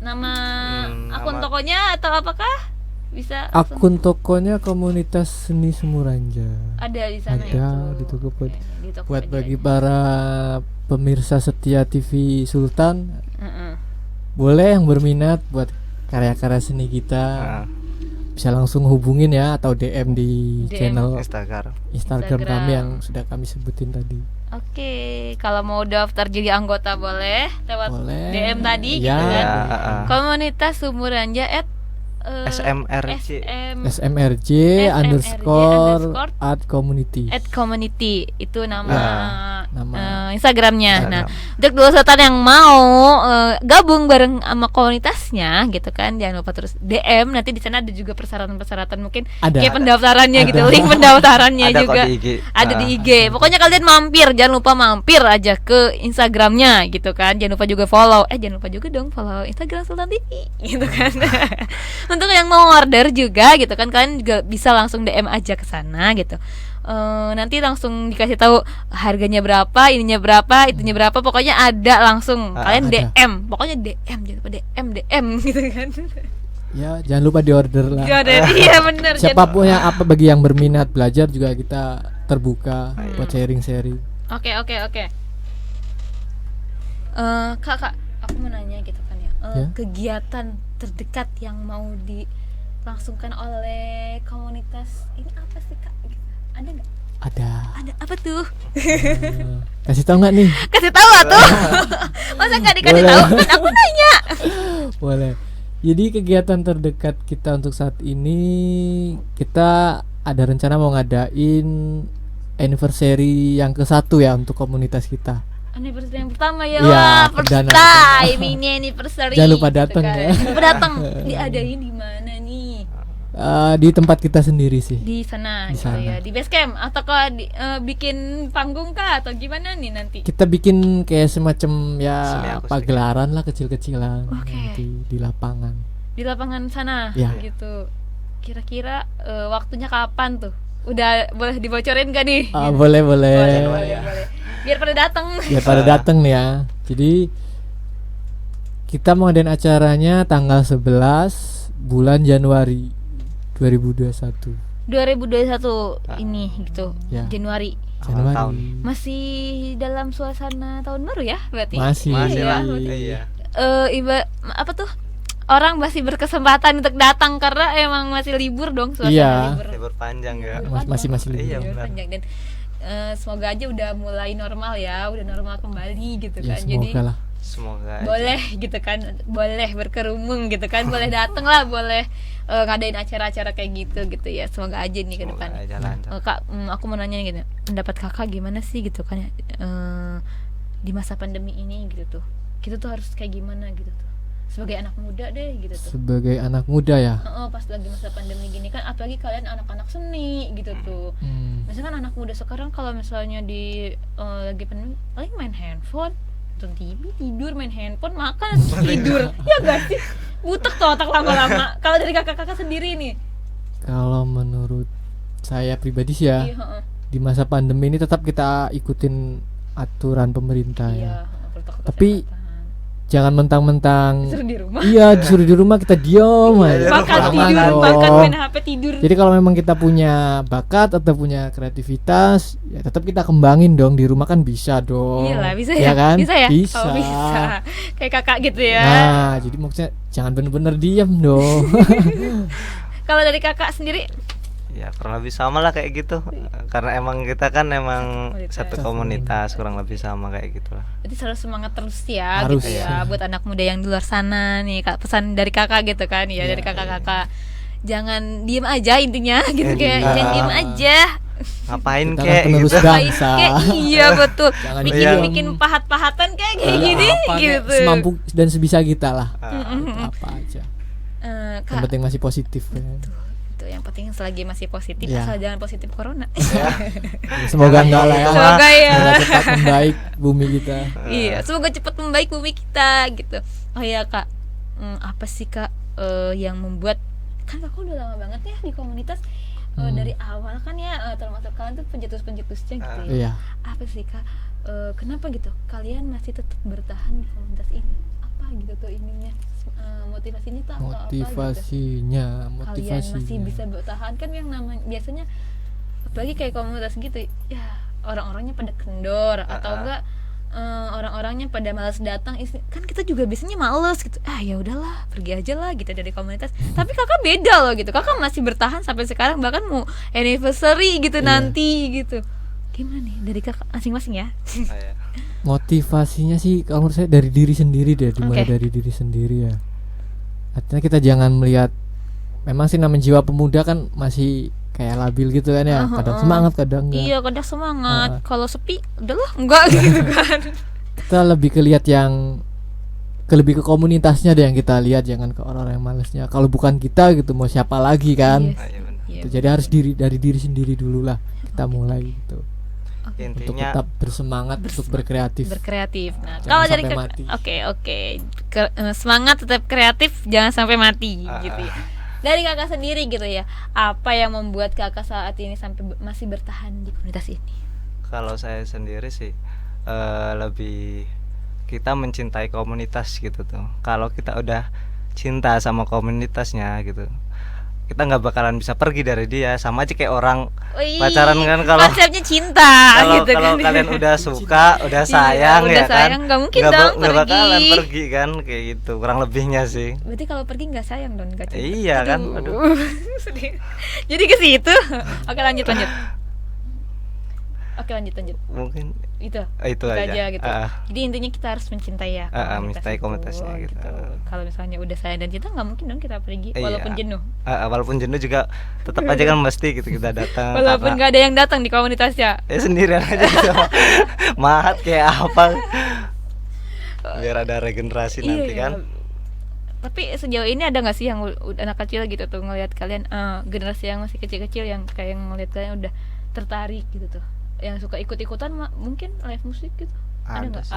Nama akun tokonya atau apakah? Bisa akun tokonya Komunitas Seni Sumuranja. Ada di sana ya. Ada di Tokopedia. Buat bagi para pemirsa setia TV Sultan, boleh yang berminat buat karya-karya seni kita, bisa langsung hubungin ya atau DM di channel Instagram kami yang sudah kami sebutin tadi. Oke, kalau mau daftar jadi anggota boleh lewat DM tadi ya. Gitu kan. Komunitas Sumuranja @smrj @community itu nama Instagramnya. Nah, untuk Dulur Sultan yang mau gabung bareng sama komunitasnya gitu kan, jangan lupa terus DM. Nanti di sana ada juga persyaratan mungkin kayak pendaftarannya gitu, link pendaftarannya juga ada di IG. Pokoknya kalian jangan lupa mampir aja ke Instagramnya gitu kan. Jangan lupa juga follow Instagram Sultan TV gitu kan. Untuk yang mau order juga gitu kan, kalian juga bisa langsung DM aja ke sana gitu. Nanti langsung dikasih tahu harganya berapa, ininya berapa, itunya berapa, pokoknya ada langsung. Kalian ada. DM, pokoknya DM, jangan lupa DM gitu kan. Ya, jangan lupa diorder lah. Iya benar. Siapapun yang bagi yang berminat belajar juga kita terbuka buat sharing-sharing. Oke. Kak, aku mau nanya gitu kan ya. Kegiatan terdekat yang mau dilangsungkan oleh komunitas ini apa sih Kak? Ada nggak? Ada apa tuh? Kasih tahu nggak nih? Kasih tahu tuh. Masa nggak dikasih tahu? Kan aku nanya. Boleh. Jadi kegiatan terdekat kita untuk saat ini, kita ada rencana mau ngadain anniversary yang ke-1 ya untuk komunitas kita. Anniversary yang pertama ya, Iya, wah, first perdana. time ini anniversary. Jangan lupa datang gitu kan. ya. Lupa datang. Diadain di mana nih? Di tempat kita sendiri sih. Di sana, Di gitu sana. ya. Di base camp atau bikin panggung kah atau gimana nih nanti? Kita bikin kayak semacam ya Semi akustik. pagelaran lah kecil-kecilan Oke. nanti di lapangan. Di lapangan sana Ya. gitu. Kira-kira waktunya kapan tuh? Udah boleh dibocorin gak nih? Boleh. Boleh. Biar pada datang. Biar pada datang nih ya. Jadi kita mau ngadain acaranya tanggal 11 bulan Januari 2021. 2021 ini gitu. Ya. Januari. Awal tahun. Masih dalam suasana tahun baru ya berarti? Masih lah. Iya. Iya. Apa tuh? Orang masih berkesempatan untuk datang karena emang masih libur dong suasana Iya. Libur panjang ya. Masih libur. Iya, libur benar. panjang dan semoga aja udah mulai normal ya, udah normal kembali gitu Ya, kan. Jadi semoga lah. Semoga aja. boleh gitu kan, boleh berkerumun gitu kan, boleh datang lah, boleh ngadain acara-acara kayak gitu ya. Semoga aja nih ke Semoga depan. aja lancar. Kak, aku mau nanya gitu, pendapat kakak gimana sih gitu kan ya, di masa pandemi ini gitu tuh, kita tuh harus kayak gimana gitu tuh, sebagai anak muda deh gitu tuh. Sebagai anak muda ya. Pas lagi masa pandemi gini kan, apalagi kalian anak-anak seni gitu tuh. Misalkan anak muda sekarang kalau misalnya di lagi pandemi paling main handphone, nonton TV, tidur, main handphone, makan, tidur. Ya gak sih? Butek tuh otak lama-lama. Kalau dari kakak-kakak sendiri nih. Kalau menurut saya pribadi sih ya, Iya, heeh. di masa pandemi ini tetap kita ikutin aturan pemerintah Iya, ya. protokol Tapi kesehatan. Jangan mentang-mentang Disuruh di rumah. Iya, disuruh di rumah kita diam aja. Makan Jangan tidur, dong. makan main HP tidur. Jadi kalau memang kita punya bakat atau punya kreativitas, ya tetap kita kembangin dong, di rumah kan bisa dong. Iya lah, bisa ya ya? kan? Bisa ya? Bisa. Oh, bisa. Kayak kakak gitu ya. Nah, jadi maksudnya jangan bener-bener diam dong. Kalau dari kakak sendiri, Ya kurang lebih sama lah kayak gitu. Karena emang kita kan emang Komunitas. satu komunitas, kurang lebih sama kayak gitu lah. berarti selalu semangat terus ya, Harus. gitu ya, buat anak muda yang di luar sana nih, Kak, pesan dari kakak gitu kan ya, dari kakak-kakak, jangan diem aja intinya gitu, kayak Iya. jangan diem aja, Ngapain Kita kan kayak penerus gitu. bangsa. kayak iya betul, Jangan bikin diem. bikin pahat-pahatan kayak gini Apa, kayak gitu. semampu dan sebisa kita lah. Ah, Apa aja. Yang Kak, penting masih positif ya. itu yang penting selagi masih positif, Iya. asal jangan positif corona. Semoga enggak lah ya. Semoga ya. Semoga cepat membaik bumi kita. Iya, semoga cepat membaik bumi kita gitu. Oh iya Kak, apa sih Kak yang membuat, kan Kakak udah lama banget ya di komunitas, dari awal kan ya, termasuk kalian tuh pencetus-pencetusnya gitu ya. Iya. Apa sih Kak, kenapa gitu kalian masih tetap bertahan di komunitas ini? Apa gitu tuh ininya, motivasinya tuh atau apa gitu? Motivasinya. Kalian masih bisa bertahan kan, yang namanya biasanya apalagi kayak komunitas gitu ya, orang-orangnya pada kendor atau enggak orang-orangnya pada malas datang, kan kita juga biasanya males gitu, ya udahlah pergi aja lah gitu dari komunitas. Tapi kakak beda loh gitu, kakak masih bertahan sampai sekarang, bahkan mau anniversary gitu nanti gitu. Gimana nih dari kakak masing-masing ya? iya. Motivasinya sih kalau menurut saya dari diri sendiri deh, dimulai Oke. dari diri sendiri ya. Artinya kita jangan melihat, memang sih namanya jiwa pemuda kan masih kayak labil gitu kan ya, kadang semangat kadang enggak. Iya, kadang semangat, kalau sepi udahlah enggak gitu kan. Kita lebih ke lihat yang lebih ke komunitasnya deh yang kita lihat, jangan ke orang-orang yang malesnya. Kalau bukan kita gitu mau siapa lagi kan. Yes. Ah, iya benar. Iya, Jadi harus dari diri sendiri dulu lah kita mulai gitu. Untuk Intinya tetap bersemangat untuk berkreatif. berkreatif. Nah, Jangan kalau dari sampai mati. oke. Semangat tetap kreatif, jangan sampai mati gitu ya. Dari kakak sendiri gitu ya, apa yang membuat kakak saat ini sampai masih bertahan di komunitas ini? kalau saya sendiri sih lebih kita mencintai komunitas gitu tuh. Kalau kita udah cinta sama komunitasnya gitu, kita nggak bakalan bisa pergi dari dia. Sama aja kayak orang Wih, pacaran kan, kalau konsepnya cinta gitu kalau kan. kalian udah suka, udah sayang udah ya sayang, kan, nggak mungkin dong nggak bakalan pergi. pergi kan, kayak gitu kurang lebihnya sih. Berarti kalau pergi nggak sayang dong, nggak cinta. Iya kan, Aduh. Sedih. Jadi ke situ. Oke, lanjut. Oke, lanjut. Mungkin Itu aja gitu. Jadi intinya kita harus mencintai ya mencintai komunitasnya gitu. Kalau misalnya udah sayang dan cinta, nggak mungkin dong kita pergi walaupun jenuh. Walaupun jenuh juga tetap aja kan mesti gitu kita datang. Walaupun nggak ada yang datang di komunitasnya. Sendirian aja gitu. Mahat kayak apa, biar ada regenerasi nanti kan. Tapi sejauh ini ada nggak sih yang anak kecil gitu tuh ngelihat kalian, generasi yang masih kecil-kecil yang kayak ngelihat kalian udah tertarik gitu tuh, yang suka ikut-ikutan mungkin live musik gitu? Ada nggak?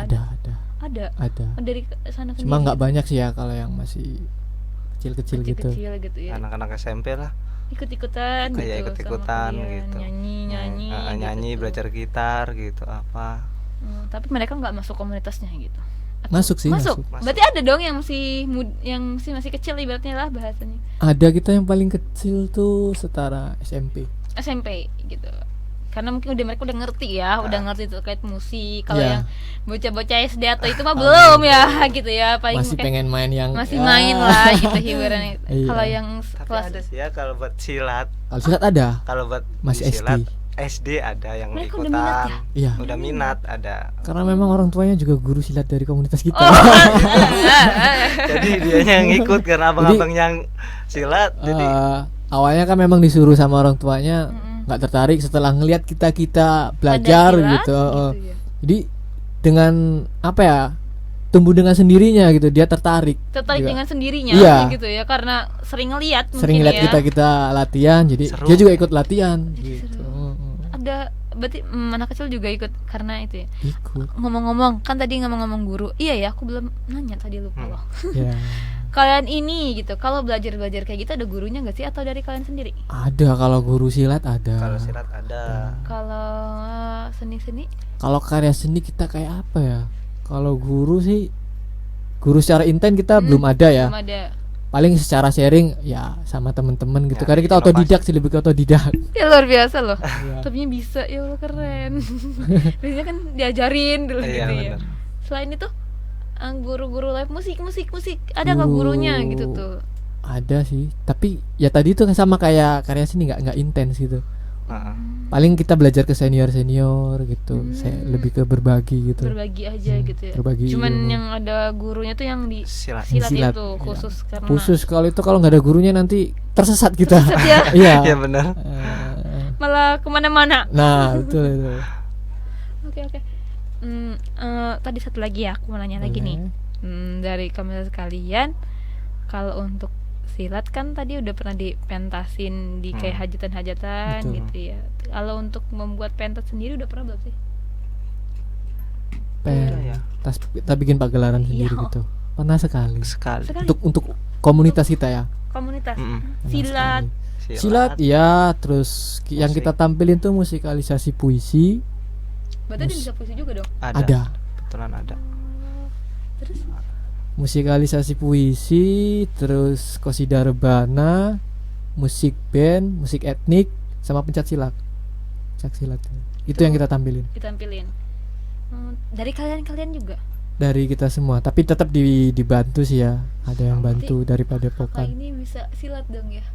Ada. Dari sana sendiri. Cuma nggak banyak sih ya kalau yang masih kecil-kecil gitu ya. Anak-anak SMP lah ikut-ikutan gitu, ikut-ikutan gitu, nyanyi belajar gitar gitu apa. Tapi mereka nggak masuk komunitasnya gitu. Masuk. Berarti ada dong yang masih kecil ibaratnya lah bahasanya. Ada, kita yang paling kecil tuh setara SMP gitu. Karena mungkin mereka udah ngerti ya, udah ngerti terkait musik. Kalau yang bocah-bocah SD atau itu mah belum ya gitu ya, paling masih pengen main yang main lah gitu hiburan. Kalau yang kelas ada sih ya kalau buat silat. Kalau silat ada. Kalau buat masih silat, SD ada yang mereka ikutan. Udah minat ya? Iya. Udah minat ada. Karena memang orang tuanya juga guru silat dari komunitas kita. Jadi dianya yang ikut karena abang-abang yang silat. Jadi awalnya kan memang disuruh sama orang tuanya, nggak tertarik. Setelah ngelihat kita belajar gitu ya. Jadi dengan apa ya, tumbuh dengan sendirinya gitu, dia tertarik juga dengan sendirinya gitu ya, karena sering ngelihat kita latihan, jadi seru. Dia juga ikut latihan gitu. Ada berarti anak kecil juga ikut karena itu ya. Ikut. Ngomong-ngomong, kan tadi ngomong-ngomong guru. Iya ya, aku belum nanya tadi, lupa loh. Yeah. Kalian ini gitu, kalau belajar kayak gitu ada gurunya nggak sih atau dari kalian sendiri? Ada, kalau guru silat ada. Kalau silat ada. Kalau seni-seni? Kalau karya seni kita kayak apa ya? Kalau guru sih, guru secara intens kita belum ada ya. Belum ada. Paling secara sharing ya sama teman-teman gitu. Karena kita otodidak sih, lebih ke otodidak. Ya luar biasa loh. Tapi bisa, ya Allah keren. Biasanya kan diajarin dulu gitu ya. Selain itu guru-guru live musik ada nggak gurunya gitu tuh? Ada sih, tapi ya tadi itu sama kayak karya seni, nggak intens gitu. Paling kita belajar ke senior gitu. Saya lebih ke berbagi gitu. Berbagi aja gitu ya. Berbagi cuman ilmu. Yang ada gurunya tuh yang di silat itu khusus ya. Karena khusus kalau itu kalau nggak ada gurunya nanti tersesat kita. Iya. Iya benar. Malah kemana-mana. Nah betul itu. Oke. Tadi satu lagi ya, aku mau nanya lagi nih. Dari komunitas kalian, kalau untuk silat kan tadi udah pernah dipentasin di kayak hajatan-hajatan gitu ya. Kalau untuk membuat pentas sendiri udah pernah belum sih? Pentas kita bikin pagelaran sendiri gitu. Pernah sekali. Untuk komunitas kita ya. Komunitas. Silat ya, terus musik. Yang kita tampilin tuh musikalisasi puisi. Berarti bisa puisi juga dong? Ada. Betulan ada. Terus? Musikalisasi puisi, terus qasidah rebana, musik band, musik etnik, sama pencak silat. Itu yang kita tampilin. Dari kalian juga? Dari kita semua, tapi tetap dibantu sih ya. Ada yang bantu dari Padepokan. Ini bisa silat dong ya.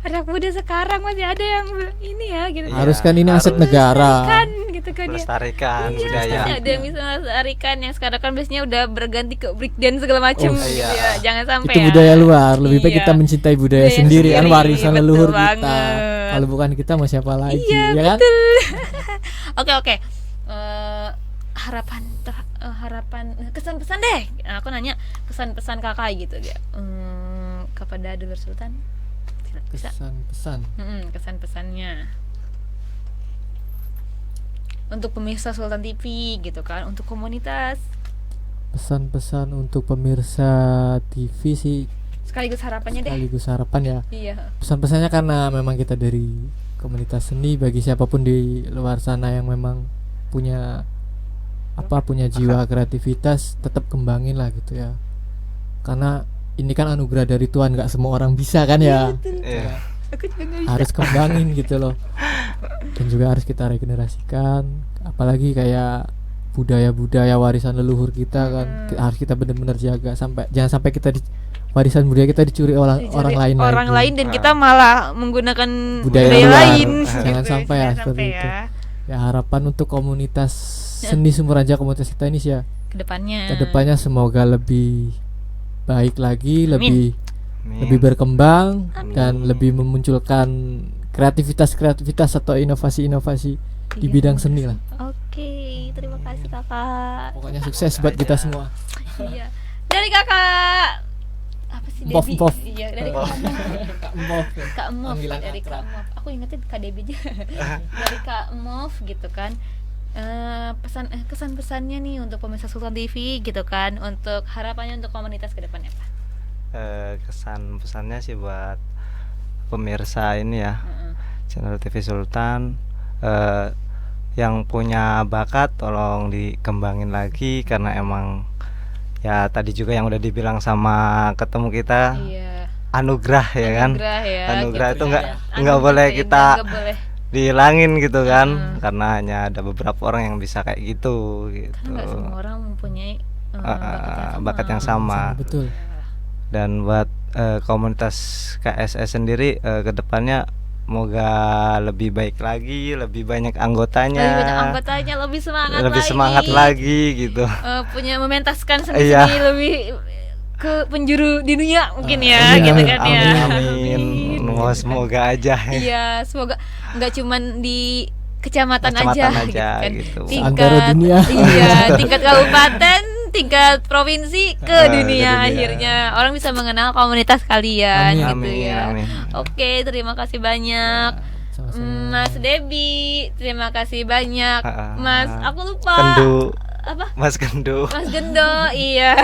Anak muda sekarang masih ada yang ini ya gitu. Harus kan, ini aset negara. Gitu kan ya. Melestarikan budaya. Ada yang bisa melestarikan, yang sekarang kan biasanya udah berganti ke breakdance segala macam gitu ya. Jangan sampai itu budaya luar. Lebih baik kita mencintai budaya sendiri, kan warisan leluhur kita. Kalau bukan kita mau siapa lagi, ya kan? Oke. Harapan kesan-pesan deh. Aku nanya kesan-pesan kakak gitu dia. Kepada Dulur Sultan. Kesan-pesan. Kesan-pesannya untuk pemirsa Sultan TV gitu kan, untuk komunitas. Pesan-pesan untuk pemirsa TV sih sekaligus harapannya deh. Sekaligus harapan ya. Iya. Pesan-pesannya karena memang kita dari komunitas seni, bagi siapapun di luar sana yang memang punya jiwa kreativitas, tetap kembangin lah gitu ya. karena ini kan anugerah dari Tuhan, nggak semua orang bisa kan ya. Aku juga nggak bisa. Harus kembangin gitu loh, dan juga harus kita regenerasikan, apalagi kayak budaya-budaya warisan leluhur kita kan harus kita benar-benar jaga, jangan sampai warisan budaya kita dicuri orang lain dan kita malah menggunakan budaya lain. Jangan gitu. sampai ya seperti itu. Ya harapan untuk komunitas seni Sumberanja, komunitas kita ini sih ya kedepannya semoga lebih baik lagi, lebih berkembang. Amin. Dan lebih memunculkan kreativitas atau inovasi di bidang seni lah. Oke, terima kasih kakak. Pokoknya sukses buat kita semua. Iya. Dari kakak apa sih Debbie? Iya, dari Kak Mov. Dari Kak Mov. Aku ingetin Kak Debbie aja. Dari Kak Mov gitu kan. Kesan-pesannya nih untuk pemirsa Sultan TV gitu kan, untuk harapannya untuk komunitas ke depannya apa? Kesan pesannya sih buat pemirsa ini ya, channel TV Sultan, yang punya bakat tolong dikembangin lagi, karena emang ya tadi juga yang udah dibilang sama ketemu kita, anugerah ya kan, anugerah gitu, itu nggak boleh kita dihilangin gitu kan, karena hanya ada beberapa orang yang bisa kayak gitu. Karena nggak semua orang mempunyai bakat yang sama. Betul. Dan buat komunitas KSS sendiri kedepannya semoga lebih baik lagi, lebih banyak anggotanya, lebih semangat lagi gitu. Punya mementaskan seni-seni lebih ke penjuru di dunia mungkin ya, gitu kan ya. Amin. Semoga aja. Iya, semoga nggak cuman di kecamatan aja gitu kan. Tingkat dunia. Iya, tingkat kabupaten, tingkat provinsi ke dunia akhirnya orang bisa mengenal komunitas kalian. Gitu ya. Amin. Oke, terima kasih banyak. Mas Debbie, terima kasih banyak. Mas, aku lupa. Kendu. Apa? Mas Gendo, iya.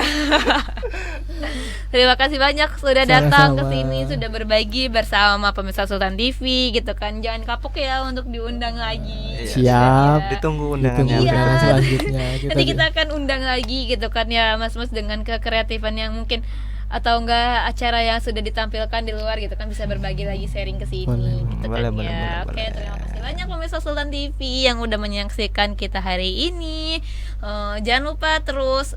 Terima kasih banyak sudah datang ke sini, sudah berbagi bersama pemirsa Sultan TV gitu kan. Jangan kapok ya untuk diundang lagi. Siap, ditunggu undangannya selanjutnya. Nanti kita akan undang lagi gitu kan ya, Mas-mas, dengan kekreatifan yang mungkin atau enggak acara yang sudah ditampilkan di luar gitu kan, bisa berbagi lagi, sharing ke sini gitu kan ya. Oke, terima kasih banyak pemirsa Sultan TV yang udah menyaksikan kita hari ini. Jangan lupa terus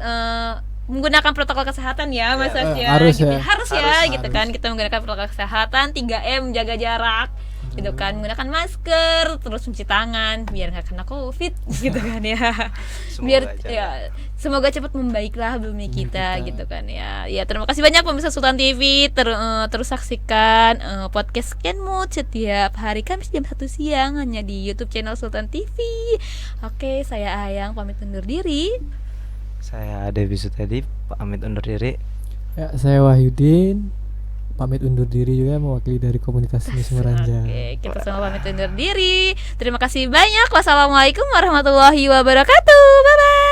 menggunakan protokol kesehatan ya, Mas ya. Harus gitu kan. Kita menggunakan protokol kesehatan 3M, jaga jarak gitu kan, menggunakan masker, terus mencuci tangan biar nggak kena COVID gitu kan ya. Semoga cepat membaiklah bumi kita gitu kan ya. Ya, terima kasih banyak pemirsa Sultan TV. Terus saksikan podcast Scan Mood setiap hari Kamis jam 1 siang hanya di YouTube channel Sultan TV. Oke, saya Ayang pamit undur diri. Saya Debbie Sutedi pamit undur diri. Ya, saya Wahyudin pamit undur diri juga, mewakili dari komunitas seni Sumberanja. Oke, kita semua pamit undur diri. Terima kasih banyak. Wassalamualaikum warahmatullahi wabarakatuh. Bye bye.